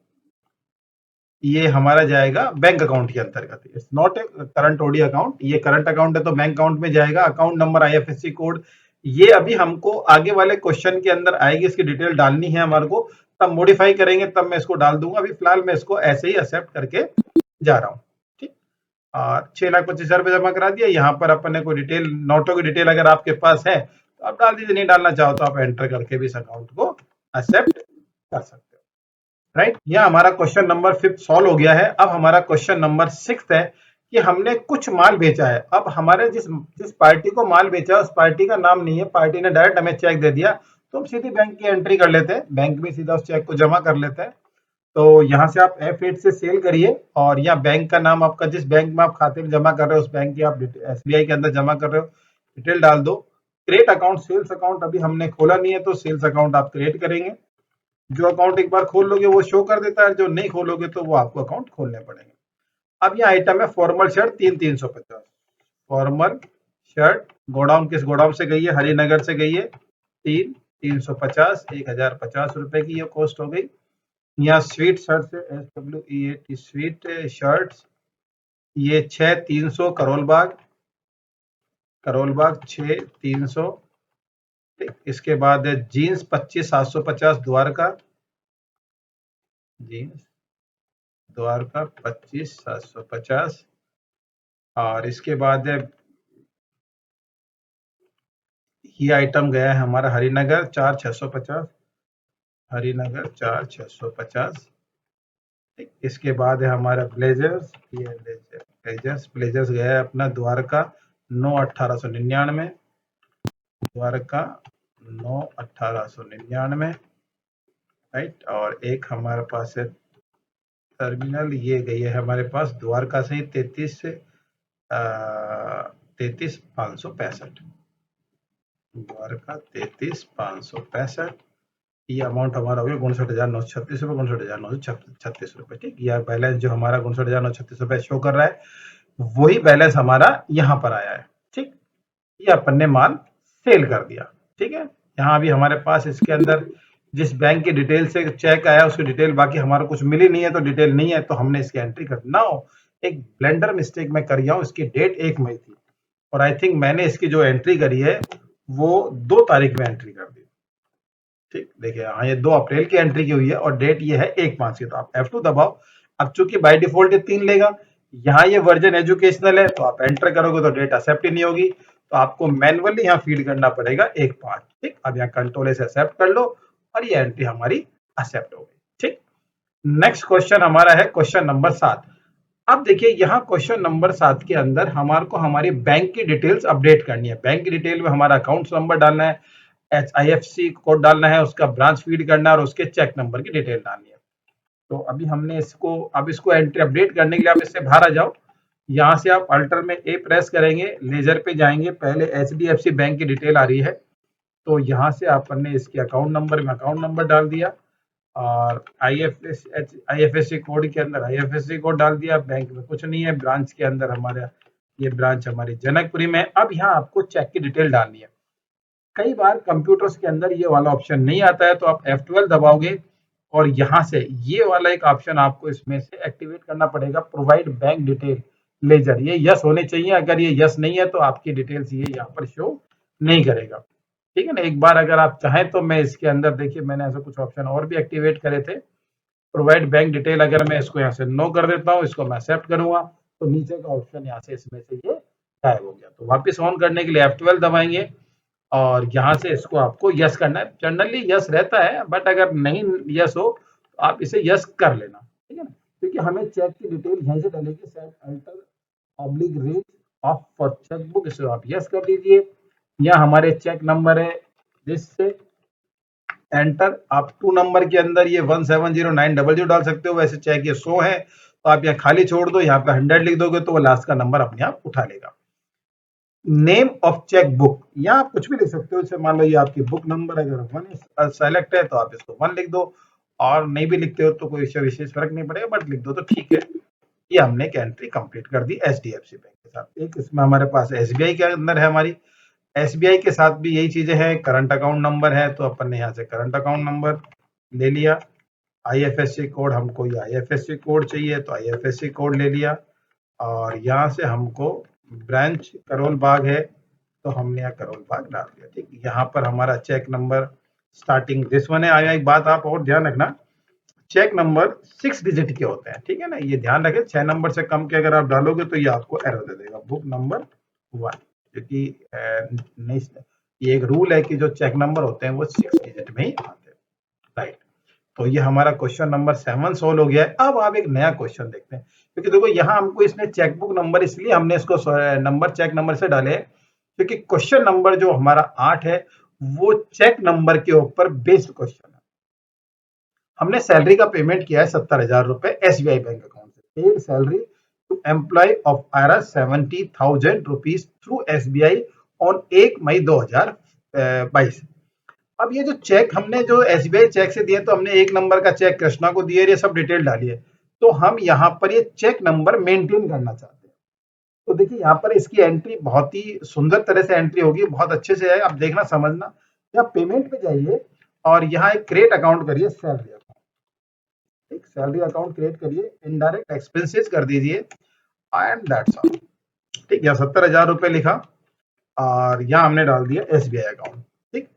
ये हमारा जाएगा बैंक अकाउंट के अंतर्गत। It's not a current OD account, ये करंट अकाउंट है तो बैंक अकाउंट में जाएगा। अकाउंट नंबर, आईएफएससी कोड, ये अभी हमको आगे वाले क्वेश्चन के अंदर आएगी, इसकी डिटेल डालनी है हमारे को, तब मॉडिफाई करेंगे तब मैं इसको डाल दूंगा। अभी फिलहाल मैं इसको ऐसे ही एक्सेप्ट करके जा रहा हूँ, ठीक। और 6,25,000 रुपये जमा करा दिया। यहाँ पर अपन ने कोई डिटेल, नोटों की डिटेल अगर आपके पास है तो आप डाल दीजिए, नहीं डालना चाहो तो आप एंटर करके भी इस अकाउंट को एक्सेप्ट कर सकते हो, राइट। यह हमारा क्वेश्चन नंबर 5 सॉल्व हो गया है। अब हमारा क्वेश्चन नंबर 6 है कि हमने कुछ माल बेचा है। अब हमारे जिस पार्टी को माल बेचा है उस पार्टी का नाम नहीं है, पार्टी ने डायरेक्ट हमें चेक दे दिया, तो हम सीधी बैंक की एंट्री कर लेते हैं, बैंक में सीधा उस चेक को जमा कर लेते हैं। तो यहाँ से आप F8 से सेल करिए और यहाँ बैंक का नाम आपका, जिस बैंक में आप खाते में जमा कर रहे हो उस बैंक की आप SBI के अंदर जमा कर रहे हो, डिटेल डाल दो। क्रिएट अकाउंट, सेल्स अकाउंट अभी हमने खोला नहीं है तो सेल्स अकाउंट आप क्रिएट करेंगे। जो अकाउंट एक बार खोल लोगे वो शो कर देता है, जो नहीं खोलोगे तो वो आपको अकाउंट खोलने पड़ेंगे। अब ये आइटम है formal shirt 3,350। Formal shirt godown, किस गोडाउन से गई है? हरिनगर से गई है। 3,350, 1,050 रुपए की ये कॉस्ट हो गई। यहाँ स्वीट शर्ट से SWEAT स्वीट शर्ट्स, ये 6,300 करोल बाग 6,300, ठीक। इसके बाद है जीन्स 25,750 द्वारका, जीन्स द्वारका 25,750। और इसके बाद है ये आइटम गया है हमारा हरिनगर 4,650, हरिनगर 4,650, ठीक। इसके बाद है हमारा ब्लेजर्स, ये ब्लेजर्स गया है अपना द्वारका 9,1899, द्वारका 9,1899, राइट। और एक हमारे पास है टर्मिनल, ये गई है हमारे पास द्वारका से ही 33,565, द्वारका 33,565। ये अमाउंट हमारा हो गया 59,936 रुपये, 59,936 रुपये, ठीक। यह बैलेंस जो हमारा 59,936 रुपये शो कर रहा है वही बैलेंस हमारा यहाँ पर आया है, ठीक। ये अपन ने माल सेल कर दिया, ठीक है। यहाँ भी हमारे पास इसके अंदर जिस बैंक की डिटेल से चेक आया उसकी डिटेल बाकी हमारा कुछ मिली नहीं है, तो डिटेल नहीं है तो हमने इसकी एंट्री करना हो। एक ब्लेंडर मिस्टेक मैं कर गया हूँ, इसकी डेट 1 मई थी और आई थिंक मैंने इसकी जो एंट्री करी है वो 2 तारीख में एंट्री कर दी, ठीक। देखिए हाँ, ये 2 अप्रैल की एंट्री की हुई है और डेट ये है 1/5 की, तो आप F2 दबाओ। अब चूंकि बाय डिफॉल्ट ये 3 लेगा, यहाँ ये वर्जन एजुकेशनल है तो आप एंटर करोगे तो डेट एक्सेप्ट ही नहीं होगी, तो आपको मैनुअली यहाँ फीड करना पड़ेगा 1/5, ठीक। अब यहाँ कंट्रोल से एक्सेप्ट कर लो और ये एंट्री हमारी एक्सेप्ट हो गई, ठीक। नेक्स्ट क्वेश्चन हमारा है क्वेश्चन नंबर 7। अब देखिए यहाँ क्वेश्चन नंबर 7 के अंदर हमारे को हमारी बैंक की डिटेल्स अपडेट करनी है। बैंक की डिटेल में हमारा अकाउंट नंबर डालना है, IFSC कोड डालना है, उसका ब्रांच फीड करना है और उसके चेक नंबर की डिटेल डालनी है। तो अभी हमने इसको एंट्री अपडेट करने के लिए आप इससे बाहर आ जाओ। यहाँ से आप अल्टर में A प्रेस करेंगे, लेजर पे जाएंगे, पहले HDFC बैंक की डिटेल आ रही है तो यहाँ से आपने इसके अकाउंट नंबर में अकाउंट नंबर डाल दिया और IFSC कोड के अंदर IFSC कोड डाल दिया। बैंक में कुछ नहीं है, ब्रांच के अंदर हमारा ये ब्रांच हमारी जनकपुरी में। अब यहाँ आपको चेक की डिटेल डालनी है। कई बार कंप्यूटर्स के अंदर ये वाला ऑप्शन नहीं आता है तो आप F12 दबाओगे और यहाँ से ये वाला एक ऑप्शन आपको इसमें से एक्टिवेट करना पड़ेगा, प्रोवाइड बैंक डिटेल लेजर। ये यस होने चाहिए, अगर ये यस नहीं है तो आपकी डिटेल्स ये यहाँ पर शो नहीं करेगा, ठीक है ना। एक बार अगर आप चाहें तो मैं इसके अंदर देखिए मैंने ऐसे कुछ ऑप्शन और भी एक्टिवेट करे थे। प्रोवाइड बैंक डिटेल, अगर मैं इसको यहाँ से नो कर देता हूँ, इसको मैं एक्सेप्ट करूंगा तो नीचे का ऑप्शन यहाँ से इसमें से ये गायब हो गया। तो वापस ऑन करने के लिए F12 दबाएंगे और यहाँ से इसको आपको यस करना है। जनरली यस रहता है बट अगर नहीं यस हो तो आप इसे यस कर लेना, ठीक है ना, क्योंकि हमें चेक की डिटेल यहीं से डालेगी। Set alter oblique rate of for cheque book, इसे आप यस कर दीजिए। यहाँ हमारे चेक नंबर है, जिससे एंटर। आप 2 नंबर के अंदर ये 1709000 डाल सकते हो, वैसे चेक ये 100 है तो आप यहाँ खाली छोड़ दो, यहाँ पे 100 लिख दोगे तो वो लास्ट का नंबर अपने आप उठा लेगा। नेम ऑफ चेक बुक, यहाँ आप कुछ भी लिख सकते हो, जैसे मान लो ये आपकी बुक नंबर अगर 1 सेलेक्ट है तो आप इसको 1 लिख दो और नहीं भी लिखते हो तो कोई विशेष फर्क नहीं पड़ेगा, बट लिख दो तो ठीक है। ये हमने एक एंट्री कंप्लीट कर दी एचडीएफसी बैंक के साथ। एक इसमें हमारे पास एसबीआई के अंदर है, हमारी एसबीआई के साथ भी यही चीजें हैं। करंट अकाउंट नंबर है तो अपन ने यहाँ से करंट अकाउंट नंबर ले लिया। आईएफएससी कोड, हमको ये आईएफएससी कोड चाहिए तो आईएफएससी कोड ले लिया। और यहाँ से हमको ब्रांच करोल बाग है तो हमने यहाँ करोल बाग डाल दिया। ठीक, यहाँ पर हमारा cheque number starting this one है। आया एक बात आप और ध्यान रखना, चेक नंबर 6 डिजिट के होते हैं, ठीक है ना, ये ध्यान रखें। 6 नंबर से कम के अगर आप डालोगे तो ये आपको एरर दे देगा। बुक नंबर 1, क्योंकि नहीं, ये एक रूल है कि जो चेक नंबर होते हैं वो 6 डिजिट में ही आते हैं, राइट। तो ये हमारा क्वेश्चन नंबर 7 सोल्व हो गया है। अब आप एक नया क्वेश्चन देखते हैं, क्योंकि देखो यहाँ हमको इसने चेकबुक नंबर, इसलिए हमने इसको नंबर चेक नंबर से डाले क्योंकि क्वेश्चन नंबर जो हमारा 8 है वो चेक नंबर के ऊपर बेस्ड क्वेश्चन है। हमने सैलरी का पेमेंट किया है 70,000 रुपए एसबीआई बैंक अकाउंट से। Paid salary to employ of Ara 70,000 rupees through SBI on 1 May 2022। अब ये जो चेक हमने जो एसबीआई चेक से दिए तो हमने 1 नंबर का चेक कृष्णा को दिए, ये सब डिटेल डाली है। तो हम यहाँ पर ये चेक नंबर मेंटेन करना चाहते हैं। तो देखिए यहाँ पर इसकी एंट्री बहुत ही सुंदर तरह से एंट्री होगी, बहुत अच्छे से है। आप देखना समझना, यहाँ पेमेंट पे जाइए और यहाँ एक क्रिएट अकाउंट करिए, सैलरी अकाउंट। एक सैलरी अकाउंट क्रिएट करिए, इनडायरेक्ट एक्सपेंसेस कर दीजिए एंड दैट्स ऑल। ठीक, यहाँ 70,000 रुपए लिखा और यहाँ हमने डाल दिया एसबीआई अकाउंट। ठीक,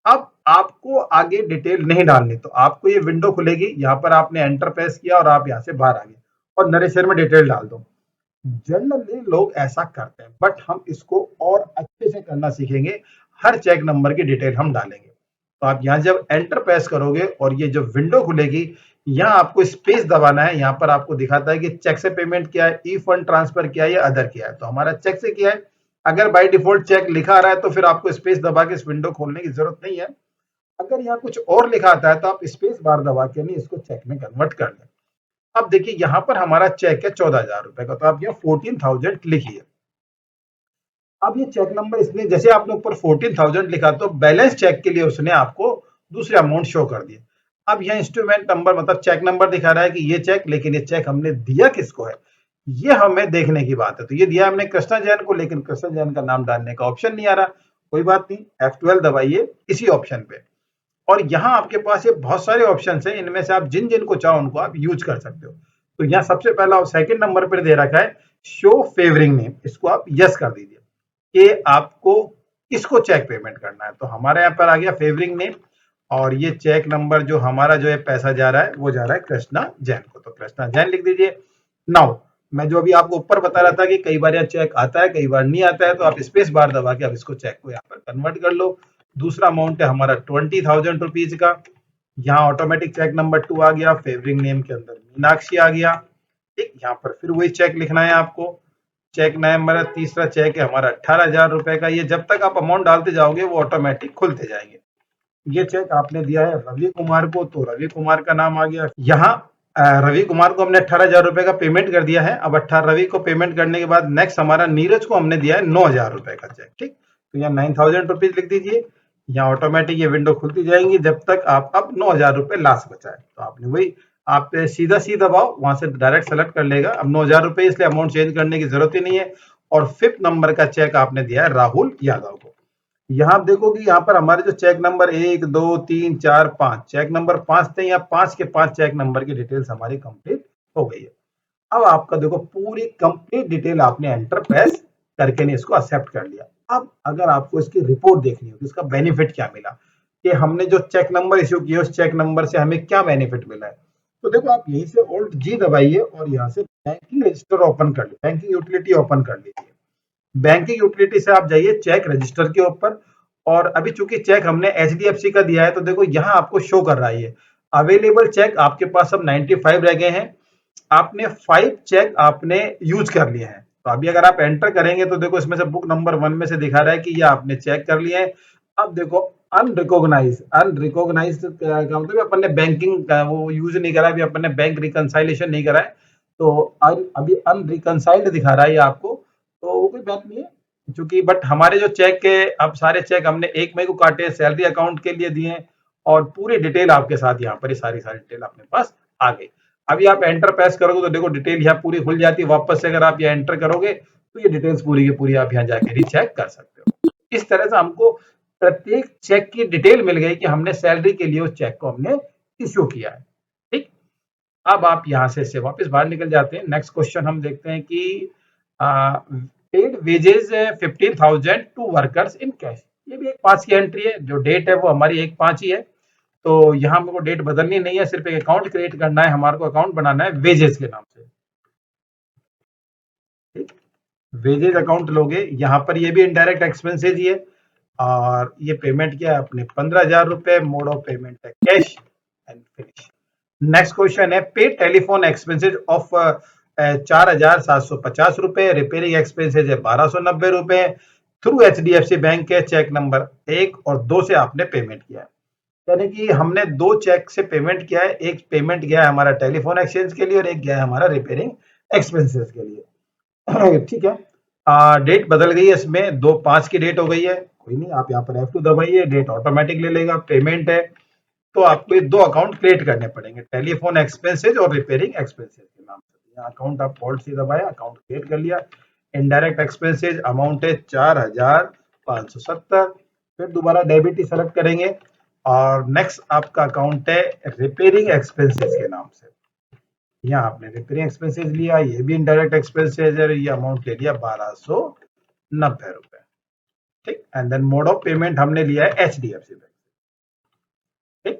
अब आपको आगे डिटेल नहीं डालनी, तो आपको ये विंडो खुलेगी, यहाँ पर आपने एंटर प्रेस किया और आप यहाँ से बाहर आ गए और नरेशर में डिटेल डाल दो। जनरली लोग ऐसा करते हैं, बट हम इसको और अच्छे से करना सीखेंगे। हर चेक नंबर की डिटेल हम डालेंगे। तो आप यहाँ जब एंटर प्रेस करोगे और ये जो विंडो खुलेगी, यहाँ आपको स्पेस दबाना है। यहाँ पर आपको दिखाता है कि चेक से पेमेंट किया है, ई फंड ट्रांसफर किया है या अदर किया है। तो हमारा चेक से किया है। अगर बाय डिफॉल्ट चेक लिखा आ रहा है तो फिर आपको स्पेस दबा के इस विंडो खोलने की जरूरत नहीं है। अगर यहाँ कुछ और लिखा आता है तो आप स्पेस बार दबा के नहीं इसको चेक में कन्वर्ट कर लें। अब देखिए यहाँ पर हमारा चेक है 14,000 रुपए का, तो आप यहाँ 14,000 लिखिए। अब ये चेक नंबर इसने, जैसे आपने ऊपर 14,000 लिखा तो बैलेंस चेक के लिए उसने आपको दूसरे अमाउंट शो कर दिए। अब यह इंस्ट्रूमेंट नंबर मतलब चेक नंबर दिखा रहा है कि ये चेक, लेकिन ये चेक हमने दिया किसको है ये हमें देखने की बात है। तो ये दिया हमने कृष्णा जैन को, लेकिन कृष्णा जैन का नाम डालने का ऑप्शन नहीं आ रहा। कोई बात नहीं, F12 दबाइए इसी ऑप्शन पे और यहाँ आपके पास ये बहुत सारे ऑप्शन हैं, इनमें से आप जिन जिन को चाहो उनको आप यूज कर सकते हो। तो यहाँ सबसे पहला सेकंड नंबर पर दे रखा है शो फेवरिंग नेम, इसको आप यस कर दीजिए कि आपको इसको चेक पेमेंट करना है। तो हमारे यहाँ पर आ गया फेवरिंग नेम और ये चेक नंबर जो हमारा जो है पैसा जा रहा है वो जा रहा है कृष्णा जैन को, तो कृष्णा जैन लिख दीजिए। नाउ मैं जो अभी आपको ऊपर बता रहा था कि कई बार यहाँ चेक आता है कई बार नहीं आता है, तो आप स्पेस बार दबा के अब इसको चेक को यहाँ पर कन्वर्ट कर लो। दूसरा अमाउंट है हमारा 20,000 रुपीज का। यहाँ ऑटोमेटिक चेक नंबर 2 आ गया, फेवरिंग नेम के अंदर मीनाक्षी आ गया। ठीक, यहाँ पर फिर वही चेक लिखना है आपको। चेक नंबर तीसरा चेक है हमारा 18,000 रुपए का। ये जब तक आप अमाउंट डालते जाओगे वो ऑटोमेटिक खुलते जाएंगे। ये चेक आपने दिया है रवि कुमार को, तो रवि कुमार का नाम आ गया। यहाँ रवि कुमार को हमने 18,000 रुपए का पेमेंट कर दिया है। अब 18 रवि को पेमेंट करने के बाद नेक्स्ट हमारा नीरज को हमने दिया है 9,000 रुपए का चेक। ठीक, तो यहाँ 9,000 रुपीज लिख दीजिए। यहाँ ऑटोमेटिक ये विंडो खुलती जाएंगी जब तक आप अब 9,000 रुपए लास्ट बचाए। तो आपने वही, आप सीधा सी दबाओ, वहां से डायरेक्ट सेलेक्ट कर लेगा। अब 9,000 रुपए, इसलिए अमाउंट चेंज करने की जरूरत ही नहीं है। और 5th नंबर का चेक आपने दिया है राहुल यादव को। यहाँ आप देखोगे यहाँ पर हमारे जो चेक नंबर 1 2 3 4 5 चेक नंबर 5 थे, या 5 के 5 चेक नंबर की डिटेल्स हमारी कंप्लीट हो गई है। अब आपका देखो पूरी कंप्लीट डिटेल आपने एंटर प्रेस करके ने इसको एक्सेप्ट कर लिया। अब अगर आपको इसकी रिपोर्ट देखनी हो, इसका बेनिफिट क्या मिला, कि हमने जो चेक नंबर इश्यू किया उस चेक नंबर से हमें क्या बेनिफिट मिला है, तो देखो आप यहीं से Alt G दबाइए और यहाँ से बैंकिंग रजिस्टर ओपन कर लीजिए, बैंकिंग यूटिलिटी ओपन कर लीजिए। बैंकिंग यूटिलिटी से आप जाइए चेक रजिस्टर के ऊपर, और अभी चूंकि चेक हमने एचडीएफसी का दिया है तो देखो यहाँ आपको शो कर रहा है अवेलेबल चेक आपके पास अब 95 रह गए हैं। आपने 5 चेक आपने यूज कर लिए हैं। तो अभी अगर आप एंटर करेंगे तो देखो इसमें से बुक नंबर 1 में से दिखा रहा है कि ये आपने चेक कर लिए हैं। अब देखो अनरिकॉग्नाइज का मतलब अपन ने बैंकिंग वो यूज नहीं करा, अभी अपन ने बैंक रिकंसाइलेशन नहीं करा है, तो अभी अनरिकंसाइल्ड दिखा रहा है ये आपको। तो कोई बात नहीं है, क्योंकि बट हमारे जो चेक के अब सारे चेक हमने 1 मई को काटे, सैलरी अकाउंट के लिए दिए, और पूरी डिटेल आपके साथ यहाँ पर सारी डिटेल अपने पास आ गई। अभी आप एंटर प्रेस करोगे तो देखो डिटेल यहाँ पूरी खुल जाती है। वापस से अगर आप ये एंटर करोगे तो ये डिटेल्स पूरी की पूरी आप यहाँ जाके रीचेक कर सकते हो। इस तरह से हमको प्रत्येक चेक की डिटेल मिल गई कि हमने सैलरी के लिए उस चेक को हमने इश्यू किया है। ठीक, अब आप यहाँ से वापस बाहर निकल जाते हैं। नेक्स्ट क्वेश्चन हम देखते हैं कि paid wages 15,000 to workers in cash. ये भी एक 5 की एंट्री है। जो डेट है वो हमारी 1/5 ही है, तो यहाँ हमको डेट बदलनी नहीं है, सिर्फ एक अकाउंट क्रिएट करना है, हमारे को अकाउंट बनाना है वेजेस के नाम से। ठीक, वेजेस अकाउंट लोगे, यहाँ पर ये भी इनडायरेक्ट एक्सपेंसेस ही है, और ये पेमेंट क्या है अपने 15,000 रुपए, मोड ऑफ पेमेंट है cash and finish. Next question है पे टेलीफोन एक्सपेंसेस ऑफ 4,750 रुपए, रिपेयरिंग एक्सपेंसेस है 1,290 रुपए, थ्रू HDFC बैंक के चेक नंबर 1 और 2 से आपने पेमेंट किया है। यानी कि हमने 2 चेक से पेमेंट किया है। एक पेमेंट गया है हमारा टेलीफोन एक्सचेंज के लिए और एक गया है हमारा रिपेयरिंग एक्सपेंसेस के लिए। ठीक है, डेट बदल गई है, इसमें 2/5 की डेट हो गई है। कोई नहीं, आप यहाँ पर F2 दबाइए, डेट ऑटोमेटिक ले लेगा। पेमेंट है तो आपको ये 2 अकाउंट क्रिएट करने पड़ेंगे, टेलीफोन एक्सपेंसेज और रिपेयरिंग एक्सपेंसेज के नाम से। यहाँ अकाउंट आप ऑल्ट सी दबाया, अकाउंट क्रिएट कर लिया। इनडायरेक्ट एक्सपेंसेज अमाउंट है 4,570। फिर दोबारा डेबिट ही सेलेक्ट करेंगे और नेक्स्ट आपका अकाउंट है रिपेयरिंग एक्सपेंसेस के नाम से। यहाँ आपने रिपेयरिंग एक्सपेंसेस लिया, ये भी इनडायरेक्ट एक्सपेंसेस है, ये अमाउंट ले लिया 1,290 रुपए। ठीक, and then mode of payment हमने लिया है HDFC बैंक। ठीक,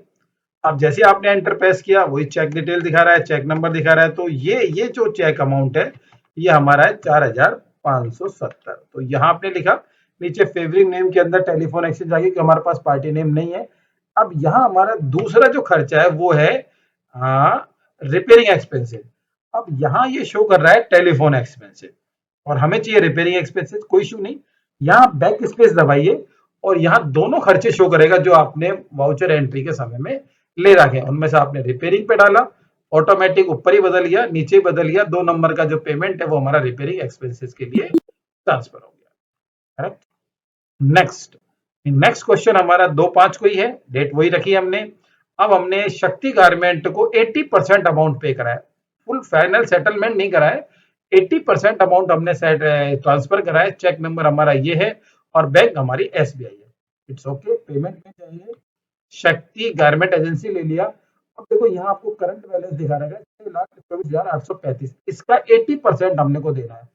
अब जैसे आपने एंटर प्रेस किया वही चेक डिटेल दिखा रहा है, चेक नंबर दिखा रहा है, तो ये जो चेक अमाउंट है ये हमारा है 4,570। तो यहाँ आपने लिखा नीचे फेवरिंग नेम के अंदर टेलीफोन एक्सचेंज आ गई कि हमारे पास पार्टी नेम नहीं है। अब यहाँ हमारा दूसरा जो खर्चा है वो है रिपेयरिंग एक्सपेंसेस। अब यहाँ ये शो कर रहा है टेलीफोन एक्सपेंसेस और हमें चाहिए रिपेयरिंग एक्सपेंसेस। कोई इशू नहीं, यहाँ बैक स्पेस दबाइए और यहाँ दोनों खर्चे शो करेगा जो आपने वाउचर एंट्री के समय में ले रखे। उनमें से आपने रिपेयरिंग पे डाला, ऑटोमेटिक ऊपर ही बदल गया, नीचे ही बदल गया। 2 नंबर का जो पेमेंट है वो हमारा रिपेयरिंग एक्सपेंसेस के लिए ट्रांसफर हो गया। करेक्ट। नेक्स्ट क्वेश्चन हमारा 2/5 को ही है, डेट वही रखी है हमने। अब हमने शक्ति गारमेंट को 80% अमाउंट पे करा है, फुल फाइनल सेटलमेंट नहीं करा है, 80% अमाउंट हमने ट्रांसफर करा है। चेक नंबर हमारा ये है और बैंक हमारी SBI है। इट्स ओके, पेमेंट में चाहिए शक्ति गारमेंट एजेंसी ले लिया। अब देखो यहाँ आपको करंट बैलेंस दिखा रहा है 6,24,835, इसका 80% हमने को देना है।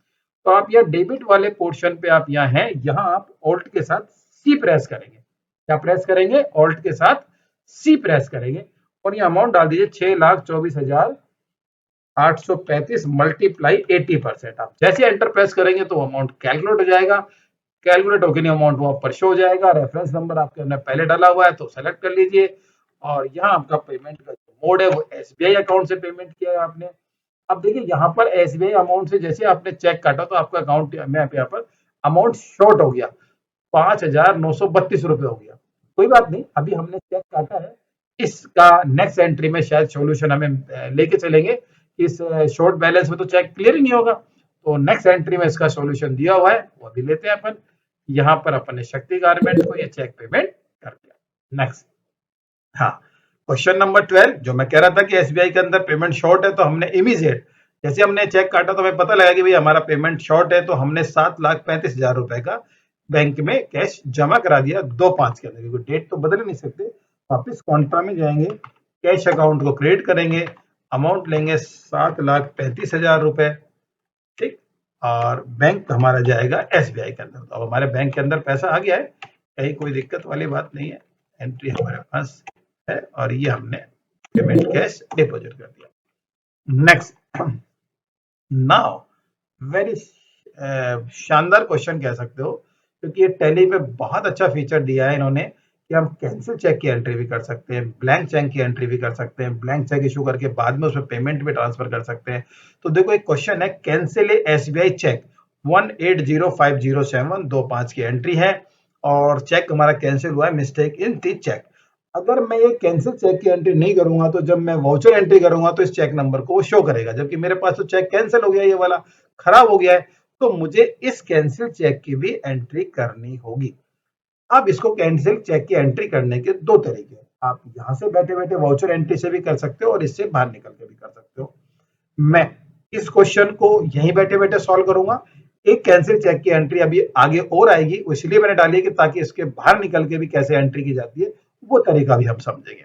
तो आप यहाँ डेबिट वाले पोर्शन पे आप यहाँ हैं, यहाँ आप ऑल्ट के साथ सी प्रेस करेंगे। क्या प्रेस करेंगे? ऑल्ट के साथ सी प्रेस करेंगे और ये अमाउंट डाल दीजिए 6,24,835 मल्टीप्लाई 80%। आप जैसे एंटर प्रेस करेंगे तो अमाउंट कैलकुलेट हो जाएगा। कैलकुलेट होकर अमाउंट वहां पर शो हो जाएगा। रेफरेंस नंबर आपके हमने पहले डाला हुआ है तो सेलेक्ट कर लीजिए और यहाँ आपका पेमेंट का जो मोड है वो SBI अकाउंट से पेमेंट किया है आपने। अब देखिए यहाँ पर SBI अमाउंट से जैसे आपने चेक काटा तो आपका अकाउंट में यहाँ पर अमाउंट शॉर्ट हो गया, 5,932 रुपए हो गया। कोई बात नहीं, अभी हमने चेक काटा है, इसका नेक्स्ट एंट्री में शायद सॉल्यूशन हमें लेके चलेंगे। इस शॉर्ट बैलेंस में तो चेक क्लियर ही नहीं होगा, तो नेक्स्ट एंट्री में इसका सॉल्यूशन दिया हुआ है, वो अभी लेते हैं अपन। यहाँ पर अपन ने शक्ति गारमेंट को ये चेक पेमेंट कर दिया। नेक्स्ट, हाँ, क्वेश्चन नंबर 12 जो मैं कह रहा था कि SBI के अंदर पेमेंट शॉर्ट है तो हमने इमीडिएट जैसे हमने चेक काटा तो हमें पता लगा कि भाई हमारा पेमेंट शॉर्ट है, तो हमने 7,35,000 रुपए का बैंक में कैश जमा करा दिया 2/5 के अंदर, क्योंकि डेट तो बदल नहीं सकते। वापिस कॉन्ट्रा में जाएंगे, कैश अकाउंट को क्रिएट करेंगे, अमाउंट लेंगे 7,35,000 रुपए। ठीक, और बैंक हमारा जाएगा SBI के अंदर। तो अब हमारे बैंक के अंदर पैसा आ गया है, कहीं कोई दिक्कत वाली बात नहीं है। एंट्री हमारे पास है और ये हमने पेमेंट कैश डिपॉजिट कर दिया। नेक्स्ट, नाउ वेरी शानदार क्वेश्चन कह सकते हो, क्योंकि ये टैली में बहुत अच्छा फीचर दिया है इन्होंने कि हम कैंसिल चेक की एंट्री भी कर सकते हैं, ब्लैंक चेक की एंट्री भी कर सकते हैं, ब्लैंक चेक इशू करके बाद में उसमें पेमेंट भी ट्रांसफर कर सकते हैं। तो देखो एक क्वेश्चन है, कैंसिल SBI चेक 180,507 2/5 की एंट्री है और चेक हमारा कैंसिल हुआ है, मिस्टेक इन दी चेक। अगर मैं ये कैंसिल चेक की एंट्री नहीं करूंगा तो जब मैं वाउचर एंट्री करूंगा तो इस चेक नंबर को वो शो करेगा, जबकि मेरे पास तो चेक कैंसिल हो गया, ये वाला खराब हो गया है। तो मुझे इस कैंसिल चेक की भी एंट्री करनी होगी। अब इसको कैंसिल चेक की एंट्री करने के 2 तरीके हैं। आप यहाँ से बैठे बैठे वाउचर एंट्री से भी कर सकते हो और इससे बाहर निकल के भी कर सकते हो। मैं इस क्वेश्चन को यहीं बैठे बैठे सॉल्व करूंगा। एक कैंसिल चेक की एंट्री अभी आगे और आएगी, इसलिए मैंने डाली है कि ताकि इसके बाहर निकल के भी कैसे एंट्री की जाती है वो तरीका भी हम समझेंगे।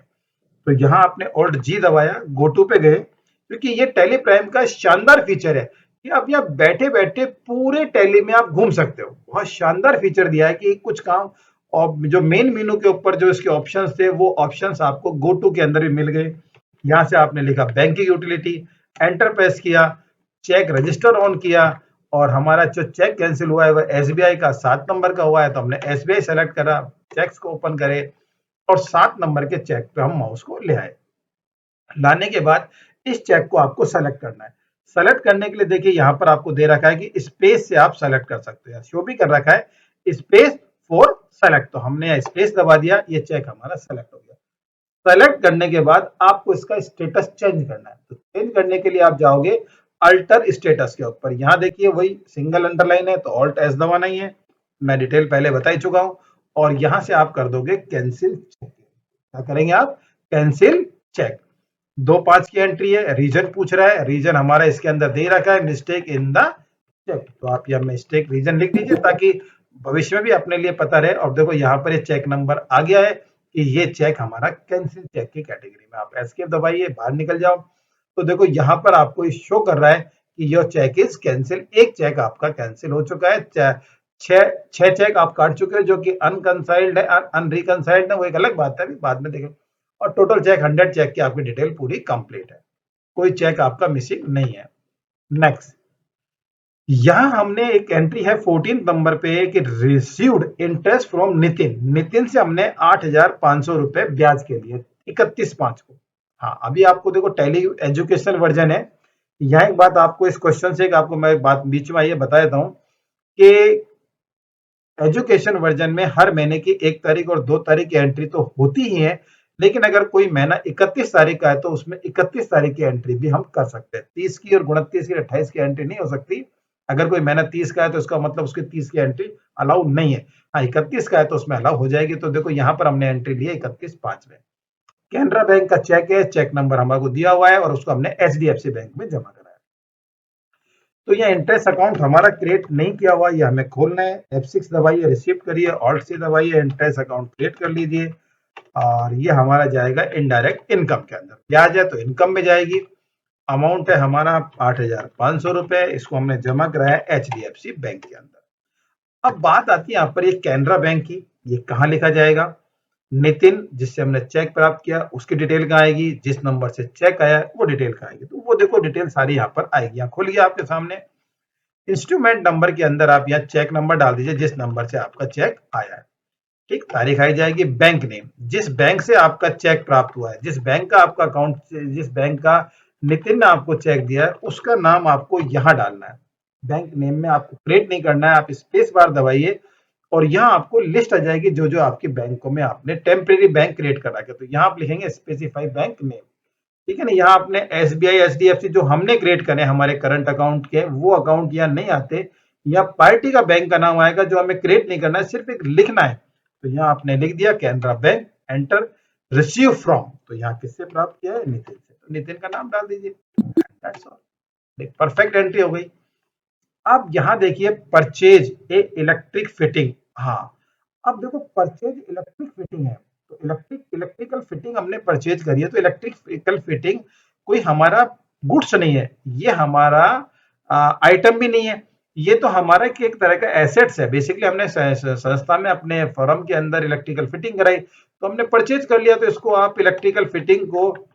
तो यहाँ आपने ऑल्ट जी दबाया, गो टू पे गए, क्योंकि ये टैली प्राइम का शानदार फीचर है कि आप यहाँ बैठे बैठे पूरे टैली में आप घूम सकते हो। बहुत शानदार फीचर दिया है कि कुछ काम और जो मेन मेनू के ऊपर जो इसके ऑप्शंस थे वो ऑप्शंस आपको गो टू के अंदर भी मिल गए। यहाँ से आपने लिखा बैंकिंग यूटिलिटी, एंटर प्रेस किया, चेक रजिस्टर ऑन किया और हमारा जो चेक कैंसिल हुआ है वह एसबीआई का 7 नंबर का हुआ है, तो हमने एसबीआई सेलेक्ट करा, चेक्स को ओपन करे और 7 नंबर के चेक पे हम माउस को ले आए। लाने के बाद इस चेक को आपको सेलेक्ट करना है। सेलेक्ट करने के लिए देखिए यहाँ पर आपको दे रखा है कि स्पेस से आप सेलेक्ट कर सकते हैं, शो भी कर रखा है स्पेस फॉर सेलेक्ट, तो हमने स्पेस दबा दिया, ये चेक हमारा सेलेक्ट हो गया। सेलेक्ट करने के बाद आपको इसका स्टेटस चेंज करना है, तो चेंज करने के लिए आप जाओगे अल्टर स्टेटस के ऊपर। यहाँ देखिए वही सिंगल अंडरलाइन है तो ऑल्ट एस दबाना ही है, मैं डिटेल पहले बता ही चुका हूं। और यहां से आप कर दोगे कैंसिल चेक। क्या करेंगे आप? Cancel cheque. 2-5 की एंट्री है, रीजन पूछ रहा है, रीजन हमारा इसके अंदर दे रखा है मिस्टेक इन द चेक, तो आप यह मिस्टेक रीजन लिख दीजिए ताकि भविष्य में भी अपने लिए पता रहे। और देखो यहाँ पर ये चेक नंबर आ गया है कि ये चेक हमारा कैंसिल चेक की कैटेगरी में। आप एस्केप दबाइए, बाहर निकल जाओ, तो देखो यहाँ पर आपको शो कर रहा है कि योर चेक इज कैंसिल। एक चेक आपका कैंसिल हो चुका है, छह चेक आप काट चुके हैं जो कि अनकंसाइल्ड है, अनरिकंसाइल्ड है वो एक अलग बात है, बाद में देखें। और टोटल चेक 100 चेक की आपकी डिटेल पूरी कंप्लीट है, कोई चेक आपका मिसिंग नहीं है। नेक्स्ट, यहां हमने एक एंट्री है 14 नंबर पे कि received interest from Nitin. Nitin से हमने 8,500 रुपए ब्याज के लिए 31/5 को। हाँ, अभी आपको देखो टैली एजुकेशनल वर्जन है। यहाँ एक बात आपको इस क्वेश्चन से आपको मैं बात बीच में आइए बता देता हूँ कि एजुकेशन वर्जन में हर महीने की 1 तारीख और 2 तारीख की एंट्री तो होती ही है, लेकिन अगर कोई महीना 31 तारीख का है तो उसमें 31 तारीख की एंट्री भी हम कर सकते हैं। 30 की और 29 की 28 की एंट्री नहीं हो सकती। अगर कोई महीना 30 का है तो इसका मतलब उसकी 30 की एंट्री अलाउ नहीं है। हाँ, 31 का है तो उसमें अलाउ हो जाएगी। तो देखो यहाँ पर हमने एंट्री ली है 31/5 में। कैनरा बैंक का चेक है, चेक नंबर हमारे दिया हुआ है और उसको हमने एचडीएफसी बैंक में जमा कराया। तो ये इंटरेस्ट अकाउंट हमारा क्रिएट नहीं किया हुआ, ये हमें खोलना है। F6 दबाइए, रिसिप्ट करिए, ऑल्ट से दबाइए, इंटरेस्ट अकाउंट क्रिएट कर लीजिए और ये हमारा जाएगा इनडायरेक्ट इनकम के अंदर। ब्याज है तो इनकम में जाएगी। अमाउंट है हमारा 8,500 रुपए, इसको हमने जमा कराया एचडीएफसी बैंक के अंदर। अब बात आती है यहाँ पर ये कैनरा बैंक की, ये कहाँ लिखा जाएगा? नितिन जिससे हमने चेक प्राप्त किया उसकी डिटेल कहाँ आएगी, जिस नंबर से चेक आया वो डिटेल कहाँ आएगी, तो वो देखो डिटेल सारी यहाँ पर आएगी। यहाँ खोलिए आपके सामने इंस्ट्रूमेंट नंबर के अंदर आप यहाँ चेक नंबर डाल दीजिए जिस नंबर से आपका चेक आया है। ठीक, तारीख आई जाएगी, बैंक नेम, जिस बैंक से आपका चेक प्राप्त हुआ है, जिस बैंक का आपका अकाउंट, जिस बैंक का नितिन ने आपको चेक दिया है उसका नाम आपको यहाँ डालना है। बैंक नेम में आपको क्रिएट नहीं करना है, आप स्पेस बार दबाइए और यहाँ आपको लिस्ट आ जाएगी जो जो आपके बैंकों में आपने टेम्परेरी बैंक क्रिएट करा के, तो यहाँ आप लिखेंगे स्पेसिफाई बैंक नेम। ठीक है ना, यहाँ आपने एसबीआई एचडीएफसी जो हमने क्रिएट करे हमारे करंट अकाउंट के वो अकाउंट यहाँ नहीं आते, यहाँ पार्टी का बैंक का नाम आएगा जो हमें क्रिएट नहीं करना है, सिर्फ एक लिखना है। तो यहाँ आपने लिख दिया Canara bank, enter, receive from, तो यहाँ किससे प्राप्त किया है? नितिन से, तो नितिन का नाम डाल दीजिए, दैट्स ऑल। परफेक्ट एंट्री हो गई। अब यहाँ देखिए परचेज ए इलेक्ट्रिक फिटिंग। हाँ, अब देखो परचेज इलेक्ट्रिक फिटिंग है, तो इलेक्ट्रिकल फिटिंग हमने परचेज करी है, तो इलेक्ट्रिकल फिटिंग कोई हमारा गुड्स नहीं है, ये हमारा आइटम भी नहीं है, ये तो हमारा एक तरह का एसेट्स है। बेसिकली हमने संस्था में अपने फर्म के अंदर इलेक्ट्रिकल फिटिंग कराई तो हमने परचेज कर लिया, तो इसको आप इलेक्ट्रिकल फिटिंग को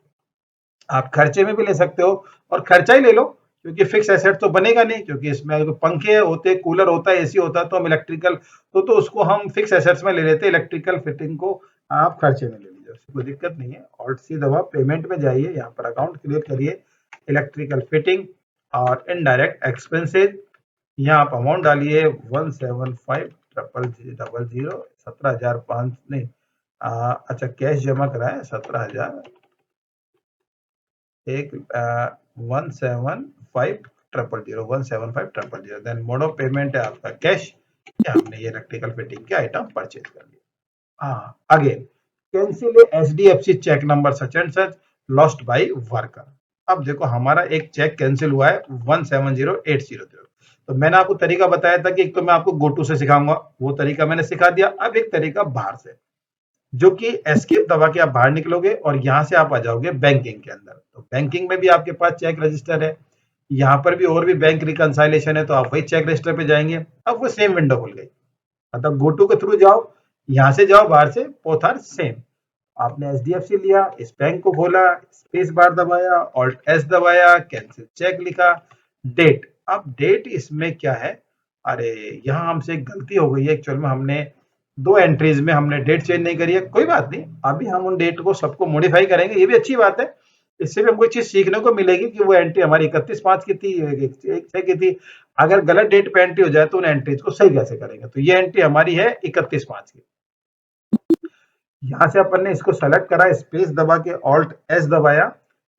आप खर्चे में भी ले सकते हो और खर्चा ही ले लो, क्योंकि फिक्स एसेट तो बनेगा नहीं, क्योंकि इसमें पंखे होते, कूलर होता है, एसी होता है, तो हम इलेक्ट्रिकल तो उसको हम फिक्स एसेट्स में ले लेते हैं। इलेक्ट्रिकल फिटिंग को आप खर्चे में ले लीजिए, कोई दिक्कत नहीं है। ऑल्ट सी दबा, पेमेंट में जाइए, यहाँ पर अकाउंट क्रिएट करिए, इलेक्ट्रिकल फिटिंग और इनडायरेक्ट एक्सपेंसेज, यहाँ आप अमाउंट डालिए 175,000, 17,500 नहीं, अच्छा कैश जमा कराए 17,000, 175,000, देन मोड ऑफ पेमेंट है आपका कैश। हमने ये इलेक्ट्रिकल फिटिंग के आइटम परचेज कर लिया। हाँ, again cancel HDFC cheque number such and such lost by worker. अब देखो हमारा एक चेक कैंसिल हुआ है 170800। तो मैंने आपको तरीका बताया था कि एक तो मैं आपको गो टू से सिखाऊंगा, वो तरीका मैंने सिखा दिया। अब एक तरीका बाहर से, जो कि एस्केप दबा के आप बाहर निकलोगे और यहां से आप आ जाओगे बैंकिंग के अंदर। तो बैंकिंग में भी आपके पास चेक रजिस्टर है, यहाँ पर भी और भी बैंक रिकंसाइलेशन है, तो आप वही चेक रजिस्टर पे जाएंगे। अब वो सेम विंडो खुल गई, मतलब गो टू के थ्रू जाओ, यहां से जाओ, बाहर से, बोथ आर सेम। आपने एचडीएफसी लिया, इस बैंक को खोला, स्पेस बार दबाया, ऑल्ट एस दबाया, कैंसिल चेक लिखा, डेट। अब डेट इसमें क्या है, अरे यहाँ हमसे एक गलती हो गई है। एक्चुअल में हमने दो एंट्रीज में हमने डेट चेंज नहीं करी है। कोई बात नहीं, अभी हम उन डेट को सबको मॉडिफाई करेंगे, ये भी अच्छी बात है। इससे भी हमको चीज सीखने को मिलेगी कि वो एंट्री हमारी 31/5 की थी, 1/6 की थी। अगर गलत डेट पे एंट्री हो जाए तो उन एंट्रीज को सही कैसे करेंगे। तो ये एंट्री हमारी है 31/5 की। यहां से अपन ने इसको सेलेक्ट करा, स्पेस दबा के ऑल्ट एस दबाया,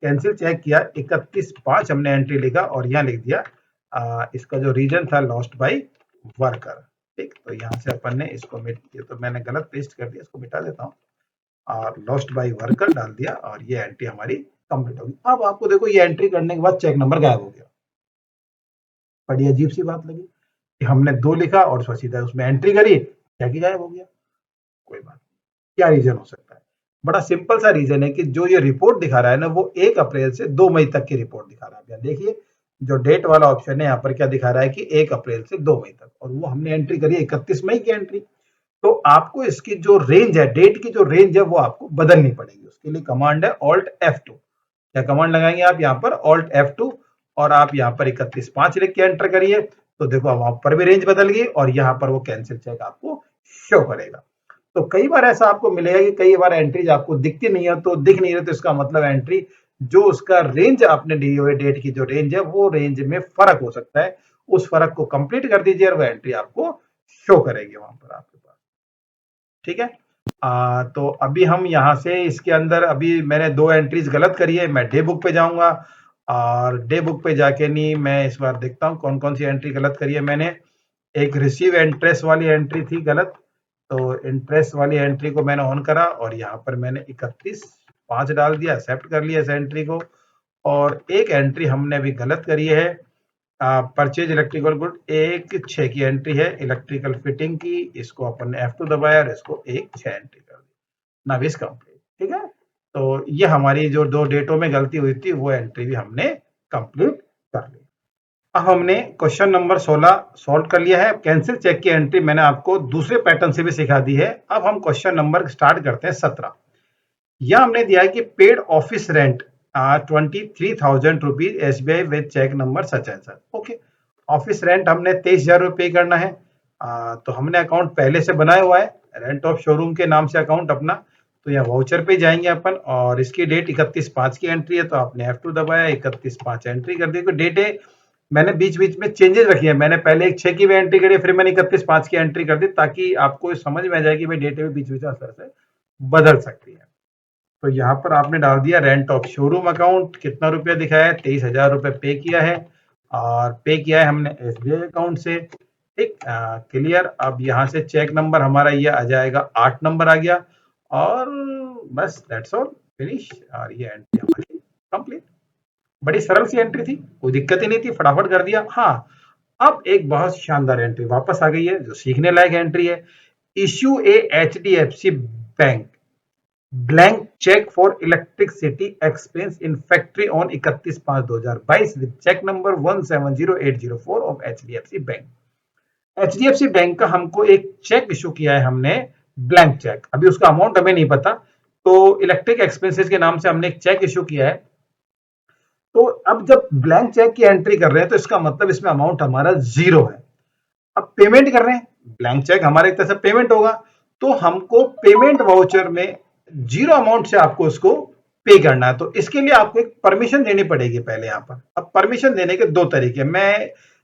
कैंसिल चेक किया, 31/5 हमने एंट्री लिखा और यहाँ लिख दिया इसका जो रीजन था लॉस्ट बाय वर्कर। ठीक, तो यहाँ से अपन ने इसको मिट दिया, तो मैंने गलत पेस्ट कर दिया, इसको मिटा देता हूँ और लॉस्ट बाय वर्कर डाल दिया और ये एंट्री हमारी कंप्लीट होगी। अब आपको देखो ये एंट्री करने के बाद चेक नंबर गायब हो गया। बड़ी अजीब सी बात लगी कि हमने 2 लिखा और सीधा उसमें एंट्री करी, चेक ही गायब हो गया। कोई बात, क्या रीजन हो सकता है? बड़ा सिंपल सा रीजन है कि जो ये रिपोर्ट दिखा रहा है ना, वो 1 अप्रैल से 2 मई तक की रिपोर्ट दिखा रहा है। यहाँ देखिए जो डेट वाला ऑप्शन है, यहाँ पर क्या दिखा रहा है कि 1 अप्रैल से 2 मई तक, और वो हमने एंट्री करी है 31 मई की एंट्री। तो आपको इसकी जो रेंज है, डेट की जो रेंज है, वो आपको बदलनी पड़ेगी। उसके लिए कमांड है ऑल्ट F2। क्या कमांड लगाएंगे आप यहाँ पर? ऑल्ट F2, और आप यहाँ पर 31/5 लिख के एंटर करिए। तो देखो अब वहां पर भी रेंज बदल गई और यहाँ पर वो कैंसिल चेक आपको शो करेगा। तो कई बार ऐसा आपको मिलेगा कि कई बार एंट्रीज आपको दिखती नहीं है, तो दिख नहीं रही, तो इसका मतलब एंट्री जो उसका रेंज आपने दी हुई डेट की जो रेंज है, वो रेंज में फर्क हो सकता है। उस फर्क को कंप्लीट कर दीजिए और वो एंट्री आपको शो करेगी वहां पर आपके पास। ठीक है, तो अभी हम यहाँ से इसके अंदर, अभी मैंने 2 एंट्रीज गलत करी है। मैं डे बुक पे जाऊंगा और डे बुक पे जाके नहीं, मैं इस बार देखता हूँ कौन कौन सी एंट्री गलत करी है मैंने। एक रिसीव इंटरेस्ट वाली एंट्री थी गलत, तो इंटरेस्ट वाली एंट्री को मैंने ऑन करा और यहाँ पर मैंने 31/5 डाल दिया, एक्सेप्ट कर लिया इस एंट्री को। और एक एंट्री हमने अभी गलत करी है, परचेज इलेक्ट्रिकल गुड 1/6 की एंट्री है, इलेक्ट्रिकल फिटिंग की। इसको अपन ने F2 दबाया और इसको 1/6 एंट्री कर दी, नाविस कंप्लीट। ठीक है, तो ये हमारी जो 2 डेटों में गलती हुई थी, वो एंट्री भी हमने कंप्लीट कर ली। अब हमने क्वेश्चन नंबर 16 सॉल्व कर लिया है। कैंसिल चेक की एंट्री मैंने आपको दूसरे पैटर्न से भी सिखा दी है। अब हम क्वेश्चन नंबर स्टार्ट करते हैं 17। यह हमने दिया है कि paid office rent 23,000 rupees SBI with cheque number such and such. Okay, office rent हमने 23,000 रुपये पे करना है। तो हमने अकाउंट पहले से बनाया हुआ है, रेंट ऑफ शोरूम के नाम से अकाउंट अपना। तो यहाँ वाउचर पे जाएंगे अपन और इसकी डेट 31/5 की एंट्री है, तो आपने F2 दबाया, 31/5 एंट्री कर दी। डेट है, मैंने बीच बीच में चेंजेस रखी है। मैंने पहले 1/6 की भी एंट्री करी, फिर मैंने 31/5 की एंट्री कर दी, ताकि आपको समझ में आ जाए कि भाई डेट भी बीच बीच में से बदल सकती है। तो यहाँ पर आपने डाल दिया रेंट ऑफ शोरूम अकाउंट, कितना रुपया दिखाया है? 23,000 रुपये पे किया है, और पे किया है हमने SBI अकाउंट से। ठीक, क्लियर। अब यहाँ से चेक नंबर हमारा ये आ जाएगा, 8 नंबर आ गया, और बस दैट्स ऑल, फिनिश। और ये एंट्री हमारी कंप्लीट। बड़ी सरल सी एंट्री थी, कोई दिक्कत ही नहीं थी, फटाफट कर दिया। हाँ, अब एक बहुत शानदार एंट्री वापस आ गई है, जो सीखने लायक एंट्री है। Issue a HDFC bank blank cheque for electricity expense in factory on 31/5/2022 with cheque number 170804 of HDFC bank. HDFC bank का हमको एक चेक इशू किया है हमने, ब्लैंक चेक। अभी उसका अमाउंट हमें नहीं पता, तो इलेक्ट्रिक एक्सपेंसेस के नाम से हमने एक चेक इशू किया है। तो अब जब ब्लैंक चेक की एंट्री कर रहे हैं, तो इसका मतलब इसमें अमाउंट हमारा 0 है। अब पेमेंट कर रहे हैं, ब्लैंक चेक हमारे एक तरह से पेमेंट होगा, तो हमको पेमेंट वाउचर में 0 अमाउंट से आपको उसको पे करना है। तो इसके लिए आपको एक परमिशन देनी पड़ेगी पहले यहाँ पर। अब परमिशन देने के 2 तरीके, मैं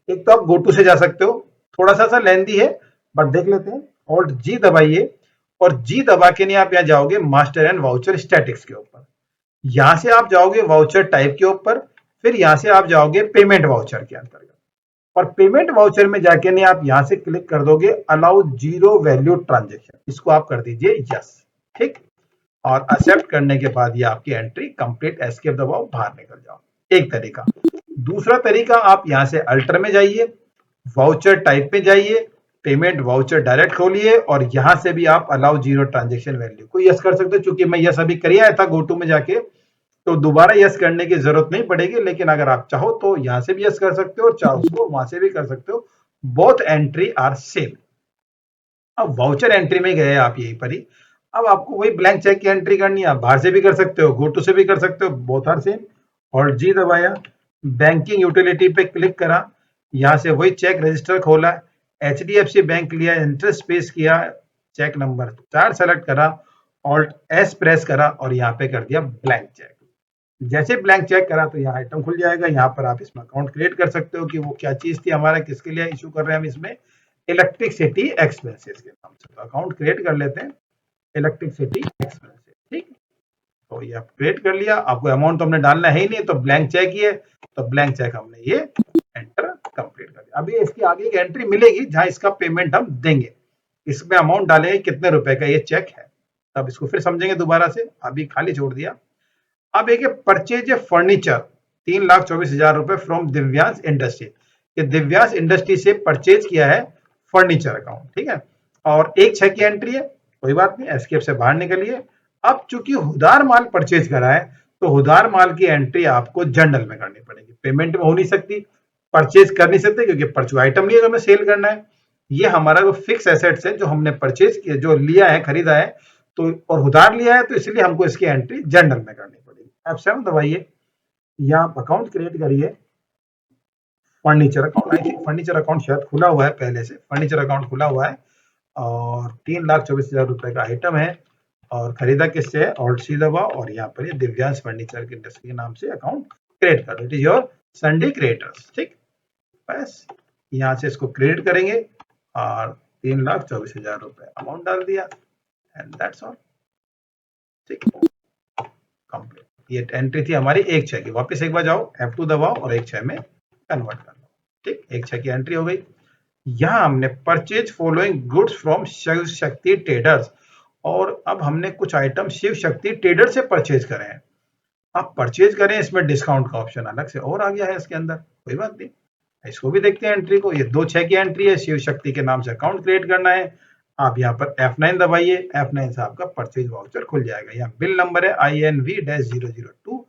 एक तो आप गो टू से जा सकते हो, थोड़ा सा लेंदी है बट देख लेते हैं। ऑल्ट G दबाइए और G दबा के नहीं आप यहाँ जाओगे मास्टर एंड वाउचर स्टैटिक्स के ऊपर। यहां से आप जाओगे वाउचर टाइप के ऊपर, फिर यहां से आप जाओगे पेमेंट वाउचर के अंतर्गत, और पेमेंट वाउचर में जाके नहीं आप यहां से क्लिक कर दोगे अलाउ 0 वैल्यू ट्रांजेक्शन, इसको आप कर दीजिए यस। ठीक, और एक्सेप्ट करने के बाद ये आपकी एंट्री कंप्लीट, एस्केप दबाओ, बाहर निकल जाओ। एक तरीका। दूसरा तरीका, आप यहाँ से अल्टर में जाइए, वाउचर टाइप में जाइए, पेमेंट वाउचर डायरेक्ट खोलिए और यहां से भी आप अलाउ जीरो ट्रांजेक्शन वैल्यू को यस कर सकते हो। चूंकि मैं यस अभी कर आया था गोटू में जाके, तो दोबारा यस करने की जरूरत नहीं पड़ेगी, लेकिन अगर आप चाहो तो यहां से भी यस कर सकते हो और चाहो उसको वहां से भी कर सकते हो। Both entry are same. अब वाउचर एंट्री में गए आप यहीं पर ही, अब आपको वही ब्लैंक चेक की एंट्री करनी है। आप बाहर से भी कर सकते हो, गोटू से भी कर सकते हो, बोथ आर सेम। और जी दबाया, बैंकिंग यूटिलिटी पे क्लिक करा, यहां से वही चेक रजिस्टर खोला, एचडीएफसी बैंक लिया, इंटरेस्ट पेश किया, चेक नंबर 4 सेलेक्ट करा, ऑल्ट एस प्रेस करा और यहाँ पे कर दिया ब्लैंक चेक। जैसे ब्लैंक चेक करा तो यहाँ आइटम खुल जाएगा। यहाँ पर आप इसमें अकाउंट क्रिएट कर सकते हो कि वो क्या चीज थी हमारा, किसके लिए इशू कर रहे हैं हम इसमें, इलेक्ट्रिसिटी एक्सपेंसेस के नाम से। तो अकाउंट क्रिएट कर लेते हैं, इलेक्ट्रिसिटी एक्सपेंसेस। ठीक, तो ये आप क्रिएट कर लिया। आपको अमाउंट तो हमने डालना है ही नहीं, तो ब्लैंक चेक ही है, तो ब्लैंक चेक हमने ये एंटर कंप्लीट कर दिया। अभी इसकी आगे एक एंट्री मिलेगी जहां इसका पेमेंट हम देंगे, इसमें अमाउंट डालेंगे कितने रुपए का ये चेक है, तब इसको फिर समझेंगे दोबारा से, अभी खाली छोड़ दिया। अब एक परचेज फर्नीचर 3,24,000 रुपए फ्रॉम दिव्यांश इंडस्ट्री। ये दिव्यांश इंडस्ट्री से परचेज किया है फर्नीचर अकाउंट, ठीक है। और 1/6 की एंट्री है, कोई बात नहीं, एस्केप से बाहर निकलिए। अब चूंकि हुदार माल परचेज करा है, तो हुदार माल की एंट्री आपको जर्नल में करनी पड़ेगी, पेमेंट में हो नहीं सकती, परचेज कर नहीं सकते, क्योंकि परचेज आइटम नहीं है जो हमें सेल करना है। ये हमारा जो फिक्स एसेट्स है जो हमने परचेज किया, जो लिया है, खरीदा है, तो और उधार लिया है, तो इसलिए हमको इसकी एंट्री जनरल में करनी पड़ेगी। F7 दबाइए, यहाँ अकाउंट क्रिएट करिए, furniture account. I think furniture account शायद खुला हुआ है पहले से, फर्नीचर अकाउंट खुला हुआ है और 3,24,000 रुपए का आइटम है और खरीदा किससे है, ऑल्ट सी दबाओ और यहाँ पर ये दिव्यांश फर्नीचर की इंडस्ट्री के नाम से अकाउंट क्रिएट कर दो। It is your Sunday creators. ठीक, बस यहाँ से इसको क्रिएट करेंगे और 3,24,000 रुपए अमाउंट डाल दिया एंड दैट्स ऑल। ठीक, कंप्लीट। ये एंट्री थी हमारी 1/6 की। वापस एक बार जाओ, F2 दबाओ और 1/6 में कन्वर्ट कर लो। ठीक, 1/6 की एंट्री हो गई। यहाँ हमने purchase following goods from Shiv Shakti traders, और अब हमने कुछ आइटम शिव शक्ति ट्रेडर से परचेज करे हैं। आप परचेज करें, इसमें डिस्काउंट का ऑप्शन अलग से और आ गया है इसके अंदर, कोई बात नहीं, इसको भी देखते हैं एंट्री को। ये 2/6 की एंट्री है, शिव शक्ति के नाम से अकाउंट क्रिएट करना है। आप यहाँ पर F9 दबाइए, F9 से आपका परचेज वाउचर खुल जाएगा। यहाँ बिल नंबर है INV-002,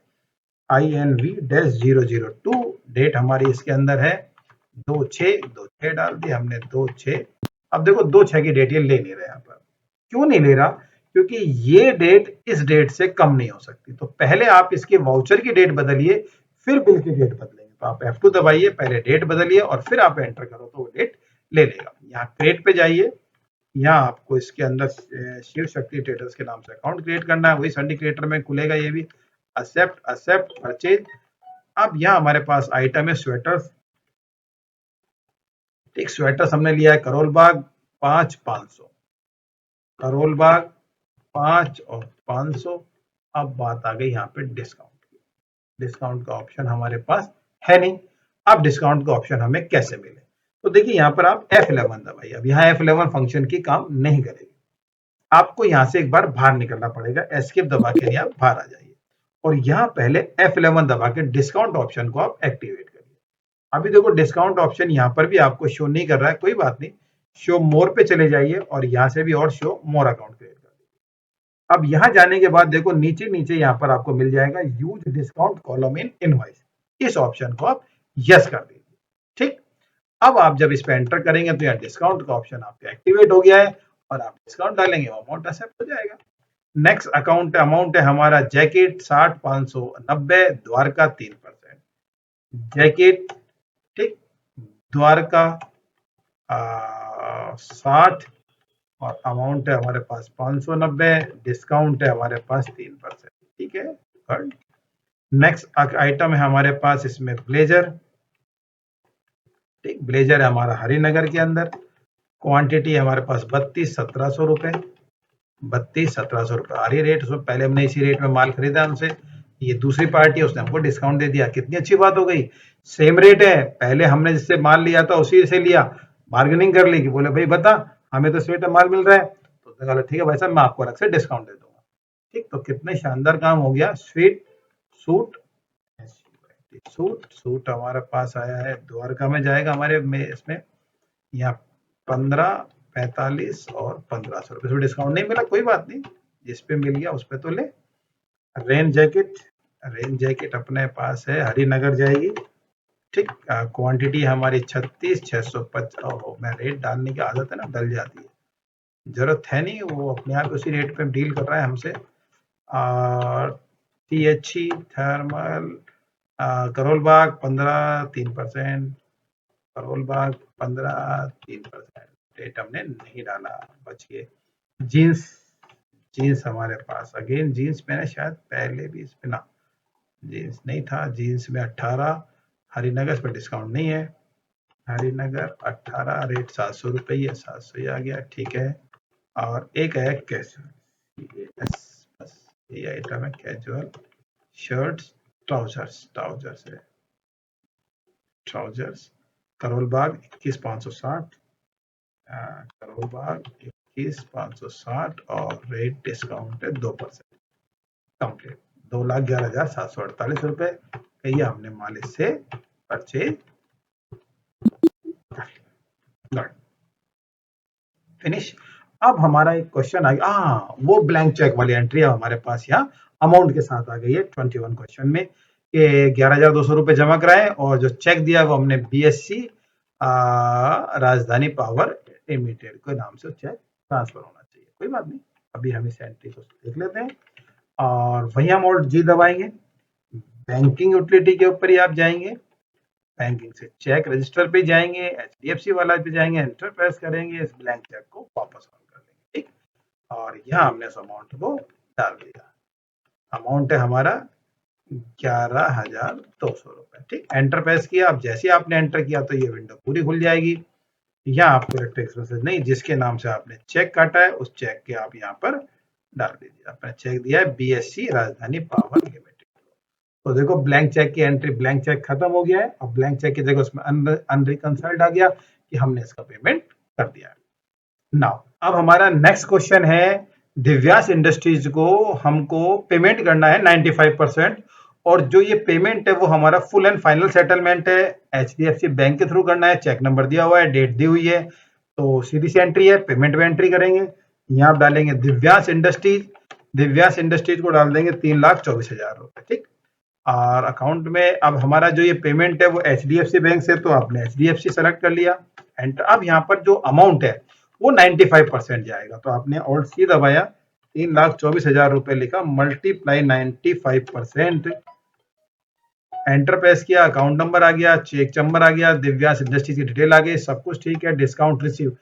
INV-002, डेट हमारी इसके अंदर है 2/6 डाल दी हमने, 2/6। अब देखो 2/6 की डेट ये ले नहीं रहा यहाँ पर, क्यों नहीं ले रहा, क्योंकि ये डेट इस डेट से कम नहीं हो सकती। तो पहले आप इसके वाउचर की डेट बदलिए, फिर बिल की डेट बदलेंगे। तो आप F2 दबाइए, पहले डेट बदलिए और फिर आप एंटर करो तो वो डेट ले लेगा। यहाँ क्रिएट पे जाइए, यहाँ आपको इसके अंदर शिव शक्ति ट्रेडर्स के नाम से अकाउंट क्रिएट करना है, वही संडे क्रिएटर में खुलेगा ये भी। Except purchase. अब यहाँ हमारे पास आइटम है स्वेटर्स। ठीक, स्वेटर्स हमने लिया है करोल बाग 5,500, करोल बाग 5 और 500। अब बात आ गई यहाँ पे डिस्काउंट की। डिस्काउंट का ऑप्शन हमारे पास है नहीं। अब डिस्काउंट का ऑप्शन हमें कैसे मिले, तो देखिए यहाँ पर आप F11 दबाइए। अब यहाँ F11 फंक्शन की काम नहीं करेगी, आपको यहाँ से एक बार बाहर निकलना पड़ेगा। एस्केप दबा के आप बाहर आ जाइए और यहाँ पहले F11 दबा के डिस्काउंट ऑप्शन को आप एक्टिवेट करिए। अभी देखो डिस्काउंट ऑप्शन यहाँ पर भी आपको शो नहीं कर रहा है, कोई बात नहीं, शो मोर पे चले जाइए और यहाँ से भी और शो मोर अकाउंट क्रिएट कर दीजिए। अब यहाँ जाने के बाद देखो नीचे नीचे यहाँ पर आपको मिल जाएगा use discount column in invoice, इस ऑप्शन को आप यस कर दीजिए। ठीक, अब आप जब इस पे एंटर करेंगे तो यहाँ डिस्काउंट का ऑप्शन आपका एक्टिवेट हो गया है और आप डिस्काउंट डालेंगे, अमाउंट एक्सेप्ट हो जाएगा। नेक्स्ट अमाउंट है हमारा जैकेट 60,590, द्वारका 3%, जैकेट। ठीक, द्वारका 60 और अमाउंट है हमारे पास 590, डिस्काउंट है हमारे पास 3%। ठीक है, गुड। नेक्स्ट आइटम है हमारे पास इसमें ब्लेजर। ठीक, ब्लेजर है हमारा हरिनगर के अंदर, क्वांटिटी है हमारे पास 32,1700 रुपए, 32,1700 रुपए आ रही रेट। उसमें पहले हमने इसी रेट में माल खरीदा उनसे, ये दूसरी पार्टी है, उसने हमको डिस्काउंट दे दिया। कितनी अच्छी बात हो गई, सेम रेट है, पहले हमने जिससे माल लिया था उसी से लिया, बार्गेनिंग कर ली कि बोले भाई बता हमें तो इस रेट में माल मिल रहा है, तो उसने कहा ठीक है भाई साहब मैं आपको अलग से डिस्काउंट दे दूंगा। ठीक, तो कितने शानदार काम हो गया। स्वीट सूट सूट सूट हमारे पास आया है, द्वारका में जाएगा हमारे में इसमें यहाँ 15, 45 और 1500 रुपये। डिस्काउंट नहीं मिला, कोई बात नहीं, जिस पे मिल गया उस पे तो ले। रेन जैकेट अपने पास है, हरिनगर जाएगी। ठीक, क्वांटिटी हमारी 36, 650। मैं रेट डालने की आदत है ना, डल जाती है, जरूरत है नहीं, वो अपने आप उसी रेट पे डील कर रहा है हमसे। और THE thermal Karol Bagh 15 3%, Karol Bagh 15 3%। Rate हमने नहीं डाला, बच गए। जीन्स जीन्स हमारे पास, अगेन जीन्स मैंने शायद पहले भी इस पे ना, जीन्स नहीं था, जीन्स में 18, हरिनगर पर डिस्काउंट नहीं है, हरिनगर 18, रेट 700 रुपये ही है, 700 ही आ गया, ठीक है। और एक है कैजुअल, बस ये आइटम है कैजुअल, शर्ट्स, ट्राउजर्स है, ट्राउजर्स करोल बाग 21,560, करोल बाग 21,560 और रेट डिस्काउंट है 2%, कंप्लीट 2,11,748 रुपए का ये हमने माल इससे परचेज फिनिश। अब हमारा एक क्वेश्चन आ गया, वो ब्लैंक चेक वाली एंट्री हमारे पास यहाँ अमाउंट के साथ आ गई है 21 क्वेश्चन में, कि 11,200 रुपए जमा कराए और जो चेक दिया वो हमने BSC राजधानी पावर लिमिटेड के नाम से चेक ट्रांसफर होना चाहिए। कोई बात नहीं, अभी हम इस एंट्री को देख लेते हैं और वही हम ऑल्ट जी दबाएंगे। बैंकिंग यूटिलिटी के ऊपर ही आप जाएंगे, बैंकिंग से चेक रजिस्टर पे जाएंगे, HDFC वाला पे जाएंगे, एंटर प्रेस करेंगे, इस ब्लैंक चेक को वापस ऑन कर देंगे। ठीक, और यहाँ हमने इस अमाउंट को डाल दिया, अमाउंट है हमारा 11,200 रुपए। ठीक, एंटर प्रेस किया, अब जैसे आपने एंटर किया तो ये विंडो पूरी खुल जाएगी। यहाँ आपको एक टेक्स्ट मैसेज नहीं, जिसके नाम से आपने चेक काटा है उस चेक के आप यहाँ पर डाल दीजिए। आपने चेक दिया है BSC राजधानी पावर लिमिटेड, तो देखो ब्लैंक चेक की एंट्री, ब्लैंक चेक खत्म हो गया है। अब ब्लैंक चेक की जगह उसमें अनरिकंसाइल्ड आ गया कि हमने इसका पेमेंट कर दिया है। नाउ अब हमारा नेक्स्ट क्वेश्चन है, दिव्यास इंडस्ट्रीज को हमको पेमेंट करना है 95%, और जो ये पेमेंट है वो हमारा फुल एंड फाइनल सेटलमेंट है, HDFC बैंक के थ्रू करना है, चेक नंबर दिया हुआ है, डेट दी हुई है, तो सीधी सी एंट्री है, पेमेंट में एंट्री करेंगे। यहाँ आप डालेंगे दिव्यास इंडस्ट्रीज को डाल देंगे 3,24,000 रुपए। ठीक, और अकाउंट में अब हमारा जो ये पेमेंट है वो HDFC बैंक से, तो आपने HDFC सेलेक्ट कर लिया, एंटर। अब यहाँ पर जो अमाउंट है वो 95% जाएगा, तो आपने ऑल्ट सी दबाया, 3,24,000 रुपए लिखा, मल्टीप्लाई 95%, एंटर प्रेस किया, अकाउंट नंबर आ गया, चेक नंबर आ गया, दिव्यास इंडस्ट्रीज की डिटेल आ गई, सब कुछ ठीक है। डिस्काउंट रिसीव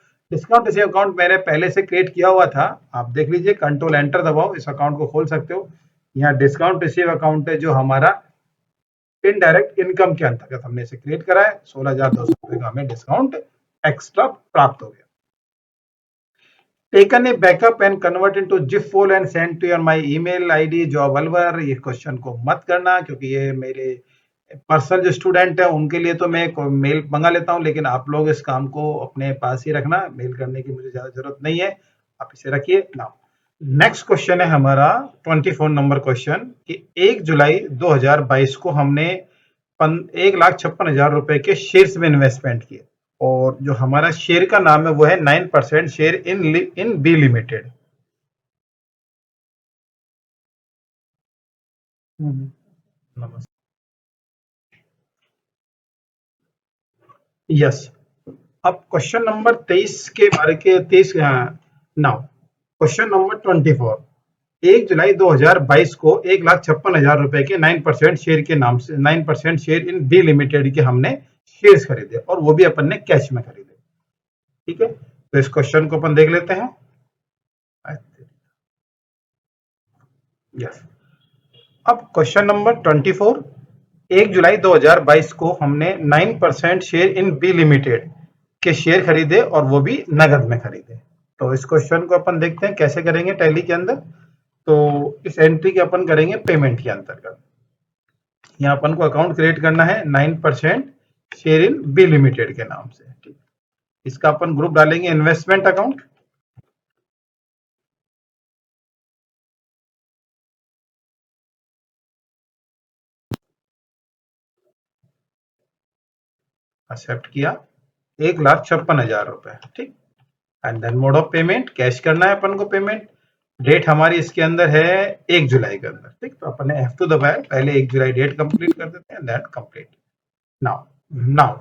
अकाउंट मैंने पहले से क्रिएट किया हुआ था, आप देख लीजिए, कंट्रोल एंटर दबाओ, इस अकाउंट को खोल सकते हो। यहाँ डिस्काउंट रिसीव अकाउंट है जो हमारा इनडायरेक्ट इनकम के अंतर्गत हमने इसे क्रिएट करा है, 16,200 रुपए का हमें डिस्काउंट एक्स्ट्रा प्राप्त हो गया। Taken a backup and convert into zip file and send to your my email ID job Alwar. ये क्वेश्चन को मत करना, क्योंकि ये मेरे पर्सनल जो स्टूडेंट है उनके लिए तो मैं मेल मंगा लेता हूं, लेकिन आप लोग इस काम को अपने पास ही रखना, मेल करने की मुझे ज्यादा जरूरत नहीं है, आप इसे रखिए। नाउ नेक्स्ट क्वेश्चन है हमारा 24 नंबर क्वेश्चन, कि 1 जुलाई 2022 को हमने 1,56,000 रुपए के शेयर्स में इन्वेस्टमेंट किए, और जो हमारा शेयर का नाम है वो है 9% शेयर इन बी लिमिटेड। नमस्ते। यस, अब क्वेश्चन नंबर 23 के बारे के 23 नाउ क्वेश्चन नंबर 24, 1 जुलाई 2022 को 1,56,000 रुपए के 9% शेयर के नाम से 9% शेयर इन बी लिमिटेड के हमने शेयर्स खरीदे, और वो भी अपन ने कैश में खरीदे। ठीक है, तो इस क्वेश्चन को अपन देख लेते हैं। यस, अब क्वेश्चन नंबर 24, 1 जुलाई 2022 को हमने 9% शेयर इन बी लिमिटेड के शेयर खरीदे, और वो भी नगद में खरीदे। तो इस क्वेश्चन को अपन देखते हैं कैसे करेंगे टैली के अंदर। तो इस एंट्री के अपन करेंगे पेमेंट के अंतर्गत। यहाँ अपन को अकाउंट क्रिएट करना है 9% शेयर इन बी लिमिटेड के नाम से। ठीक, इसका अपन ग्रुप डालेंगे इन्वेस्टमेंट अकाउंट। एक्सेप्ट किया, 1,56,000 रुपए, ठीक। And then mode of payment, cash करना है अपन को पेमेंट। डेट हमारी इसके अंदर है 1 जुलाई के अंदर, ठीक। तो अपन ने F2 दबाया, पहले 1 जुलाई डेट कंप्लीट कर देते हैं, that complete. Now now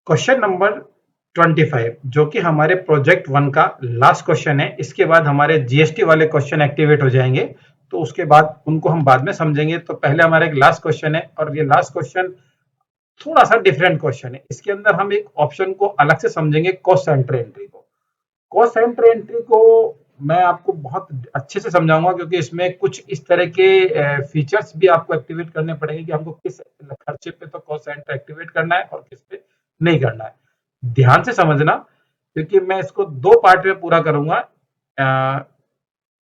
question number 25 जो कि हमारे प्रोजेक्ट 1 का लास्ट क्वेश्चन है। इसके बाद हमारे जीएसटी वाले क्वेश्चन एक्टिवेट हो जाएंगे, तो उसके बाद उनको हम बाद में समझेंगे। तो पहले हमारा एक लास्ट क्वेश्चन है, और ये लास्ट क्वेश्चन थोड़ा सा डिफरेंट क्वेश्चन है। इसके अंदर हम एक ऑप्शन को अलग से समझेंगे, कॉस्ट सेंटर एंट्री को। कॉस्ट सेंटर एंट्री को मैं आपको बहुत अच्छे से समझाऊंगा, क्योंकि इसमें कुछ इस तरह के फीचर्स भी आपको एक्टिवेट करने पड़ेंगे कि हमको किस खर्चे पे तो कॉस्ट सेंटर एक्टिवेट करना है और किस पे नहीं करना है। ध्यान से समझना, क्योंकि मैं इसको 2 पार्ट में पूरा करूंगा।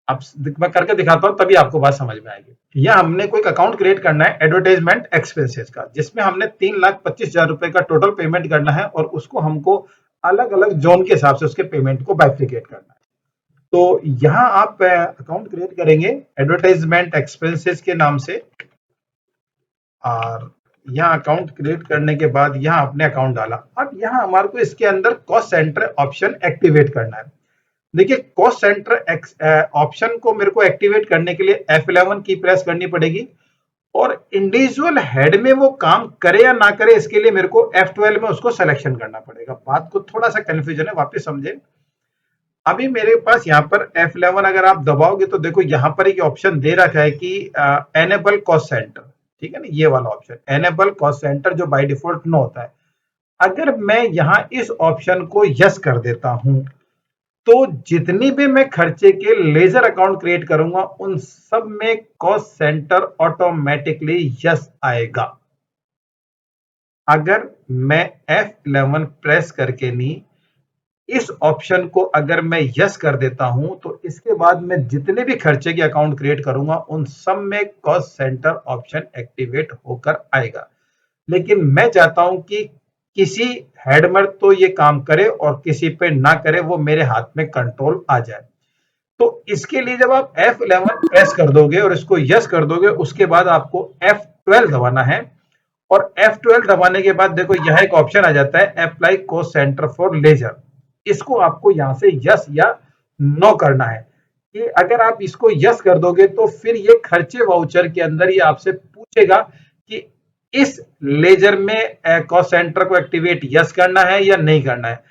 अब मैं करके दिखाता हूं, तभी आपको बात समझ में आएगी। यह हमने कोई अकाउंट क्रिएट करना है एडवर्टाइजमेंट एक्सपेंसेस का, जिसमें हमने 3,25,000 रुपए का टोटल पेमेंट करना है, और उसको हमको अलग अलग जोन के हिसाब से उसके पेमेंट को बाइफिकेट करना है। तो यहाँ आप अकाउंट क्रिएट करेंगे एडवर्टाइजमेंट एक्सपेंसेस के नाम से, और यहाँ अकाउंट क्रिएट करने के बाद यहाँ आपने अकाउंट डाला। अब यहाँ हमारे को इसके अंदर कॉस्ट सेंटर ऑप्शन एक्टिवेट करना है। देखिए, कॉस्ट सेंटर ऑप्शन को मेरे को एक्टिवेट करने के लिए F11 की प्रेस करनी पड़ेगी, और इंडिविजुअल हेड में वो काम करे या ना करे, इसके लिए मेरे को F12 में उसको सिलेक्शन करना पड़ेगा। बात को थोड़ा सा कंफ्यूजन है, वापस समझे। अभी मेरे पास यहाँ पर F11 अगर आप दबाओगे तो देखो यहाँ पर एक ऑप्शन दे रखा है कि एनेबल कॉस्ट सेंटर, ठीक है ना, ये वाला ऑप्शन एनेबल कॉस्ट सेंटर, जो बाय डिफॉल्ट नो होता है। अगर मैं यहाँ इस ऑप्शन को यस कर देता हूं, तो जितनी भी मैं खर्चे के लेजर अकाउंट क्रिएट करूंगा, उन सब में कॉस्ट सेंटर ऑटोमेटिकली यस आएगा। अगर मैं F11 प्रेस करके नहीं इस ऑप्शन को अगर मैं यस कर देता हूं, तो इसके बाद मैं जितने भी खर्चे के अकाउंट क्रिएट करूंगा, उन सब में कॉस्ट सेंटर ऑप्शन एक्टिवेट होकर आएगा। लेकिन मैं चाहता हूं कि किसी हेड में तो ये काम करे और किसी पे ना करे, वो मेरे हाथ में कंट्रोल आ जाए। तो इसके लिए जब आप F11 प्रेस कर दोगे और इसको यस कर दोगे, उसके बाद आपको F12 दबाना है, और F12 दबाने के बाद देखो यहाँ एक ऑप्शन आ जाता है apply cost centre for ledger. इसको आपको यहां से यस या नो करना है। कि अगर आप इसको यस कर दोगे, तो फिर ये खर्चे वाउचर के अंदर ये आपसे पूछेगा कि इस लेजर में कॉस्ट सेंटर को एक्टिवेट यस करना है या नहीं करना है।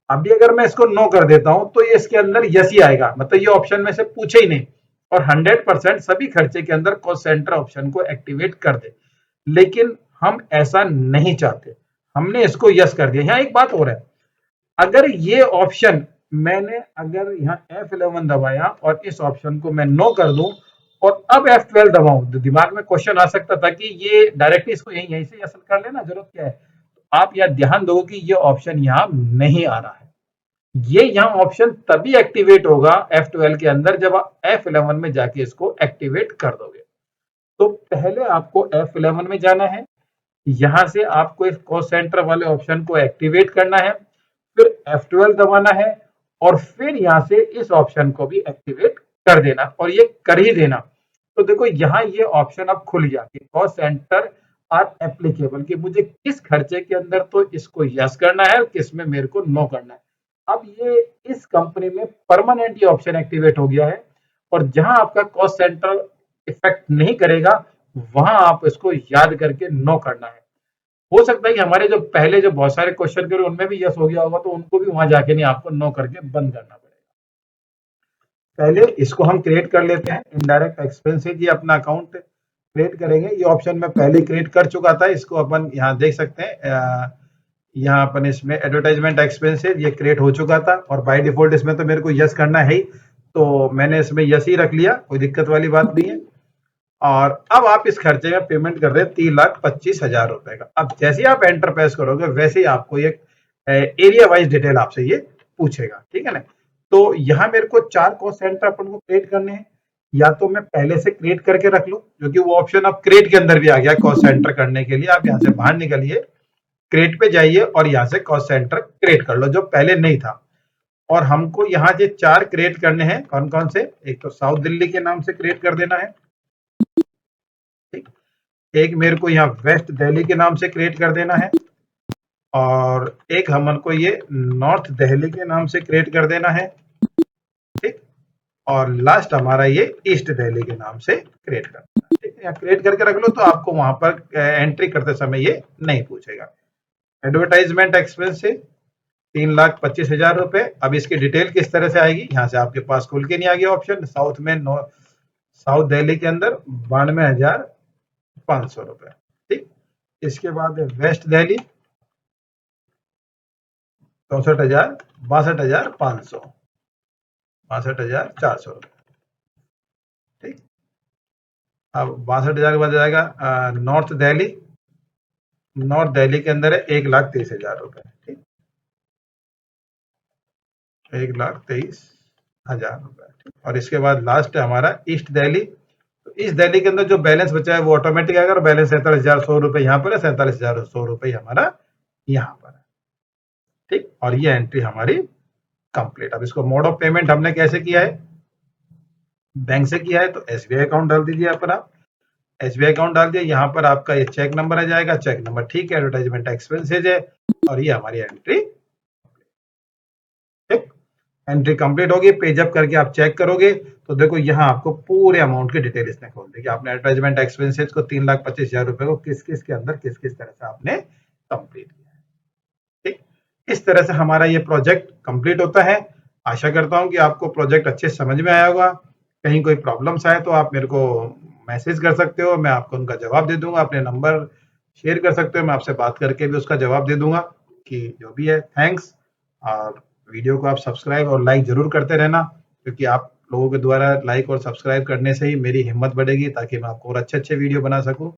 अभी अगर मैं इसको नो कर देता हूं, तो ये इसके अंदर यस ही आएगा, मतलब ये ऑप्शन में से पूछे ही नहीं, और 100% सभी खर्चे के अंदर कॉस्ट सेंटर ऑप्शन को एक्टिवेट कर दे। लेकिन हम ऐसा नहीं चाहते, हमने इसको यस कर दिया। यहाँ एक बात और है, अगर ये ऑप्शन मैंने अगर यहाँ F11 दबाया और इस ऑप्शन को मैं नो कर दूं, और अब F12 दबाऊं, तो दिमाग में क्वेश्चन आ सकता था कि ये डायरेक्टली इसको यहीं से यस कर लेना, जरूरत क्या है। तो आप यह ध्यान दो कि ये ऑप्शन यहाँ नहीं आ रहा है। ये यहाँ ऑप्शन तभी एक्टिवेट होगा F12 के अंदर, जब आप F11 में जाके इसको एक्टिवेट कर दोगे। तो पहले आपको F11 में जाना है, यहां से आपको इस कॉस्ट सेंटर वाले ऑप्शन को एक्टिवेट करना है, फिर F12 दबाना है, और फिर यहां से इस ऑप्शन को भी एक्टिवेट कर देना, और ये कर ही देना। तो देखो यहाँ ये ऑप्शन अब खुल गया कि कॉस्ट सेंटर आर एप्लीकेबल, कि मुझे किस खर्चे के अंदर तो इसको यस करना है, किस में मेरे को नो करना है। अब ये इस कंपनी में परमानेंट ये ऑप्शन एक्टिवेट हो गया है, और जहां आपका कॉस्ट सेंटर इफेक्ट नहीं करेगा, वहां आप इसको याद करके नो करना है। हो सकता है कि हमारे जो पहले जो बहुत सारे क्वेश्चन करे उनमें भी यस हो गया होगा, तो उनको भी वहां जाके नहीं, आपको नो करके बंद करना पड़ेगा। पहले इसको हम क्रिएट कर लेते हैं, इनडायरेक्ट एक्सपेंसेस, ये अपना अकाउंट क्रिएट करेंगे। ये ऑप्शन मैं पहले क्रिएट कर चुका था, इसको अपन यहाँ देख सकते हैं। यहाँ अपन इसमें एडवर्टाइजमेंट एक्सपेंसेस ये क्रिएट हो चुका था, और बाय डिफॉल्ट इसमें तो मेरे को यस करना है ही, तो मैंने इसमें यस ही रख लिया, कोई दिक्कत वाली बात नहीं है। और अब आप इस खर्चे का पेमेंट कर रहे हैं 3,25,000 रुपए का। अब जैसे ही आप एंटर प्रेस करोगे, वैसे ही आपको एक एरिया वाइज डिटेल आपसे ये पूछेगा, ठीक है ना। तो यहाँ मेरे को 4 कॉस्ट सेंटर अपन को क्रिएट करने हैं, या तो मैं पहले से क्रिएट करके रख लूं, क्योंकि वो ऑप्शन अब क्रिएट के अंदर भी आ गया कॉस्ट सेंटर करने के लिए। आप यहाँ से बाहर निकलिए, क्रिएट पे जाइए, और यहाँ से कॉस्ट सेंटर क्रिएट कर लो, जो पहले नहीं था। और हमको यहाँ से 4 क्रिएट करने हैं, कौन कौन से। एक तो साउथ दिल्ली के नाम से क्रिएट कर देना है, ठीक। एक मेरे को यहाँ वेस्ट दिल्ली के नाम से क्रिएट कर देना है, और एक हमन को ये नॉर्थ दिल्ली के नाम से क्रिएट कर देना है, ठीक। और लास्ट हमारा ये ईस्ट दिल्ली के नाम से क्रिएट करना है, ठीक है। यहाँ क्रिएट करके रख लो तो आपको वहां पर एंट्री करते समय ये नहीं पूछेगा। एडवर्टाइजमेंट एक्सपेंस से 3,25,000 रुपए। अब इसकी डिटेल किस तरह से आएगी, यहाँ से आपके पास खुल के नहीं आ गया ऑप्शन। साउथ में साउथ दिल्ली के अंदर 92,500 रुपए, ठीक। इसके बाद वेस्ट दिल्ली 64,000, 62,500, 62,400 रुपए, ठीक। अब 62,000 के बाद जाएगा नॉर्थ दिल्ली। नॉर्थ दिल्ली के अंदर है 1,23,000 रुपए, ठीक। 1,23,000 रुपए, ठीक। और इसके बाद लास्ट है हमारा ईस्ट दिल्ली। तो ईस्ट दिल्ली के अंदर जो बैलेंस बचा है वो ऑटोमेटिक आएगा। बैलेंस 47,100 रुपए यहाँ पर है, 47,100 रुपए हमारा यहाँ पर है, ठीक। और ये एंट्री हमारी कंप्लीट। अब इसको मोड ऑफ पेमेंट हमने कैसे किया है, बैंक से किया है तो एसबीआई अकाउंट डाल दीजिए अपना। एसबीआई अकाउंट डाल दिया, यहाँ पर आपका ये चेक नंबर आ जाएगा, चेक नंबर ठीक है, एडवर्टाइजमेंट एक्सपेंसेज है और ये हमारी एंट्री, ठीक। एंट्री कंप्लीट होगी। पेज अप करके आप चेक करोगे तो देखो यहाँ आपको पूरे अमाउंट की डिटेल इसने खोल दी कि आपने एडवर्टाइजमेंट एक्सपेंसेज को 3,25,000 रुपए को किस किस के अंदर किस किस तरह से आपने कंप्लीट किया है, ठीक। इस तरह से हमारा ये प्रोजेक्ट कंप्लीट होता है। आशा करता हूँ कि आपको प्रोजेक्ट अच्छे समझ में आया होगा। कहीं कोई प्रॉब्लम्स आए तो आप मेरे को मैसेज कर सकते हो, मैं आपको उनका जवाब दे दूंगा। अपने नंबर शेयर कर सकते हो, मैं आपसे बात करके भी उसका जवाब दे दूंगा कि जो भी है। थैंक्स। और वीडियो को आप सब्सक्राइब और लाइक जरूर करते रहना, क्योंकि आप लोगों के द्वारा लाइक और सब्सक्राइब करने से ही मेरी हिम्मत बढ़ेगी ताकि मैं आपको और अच्छे अच्छे वीडियो बना सकूं।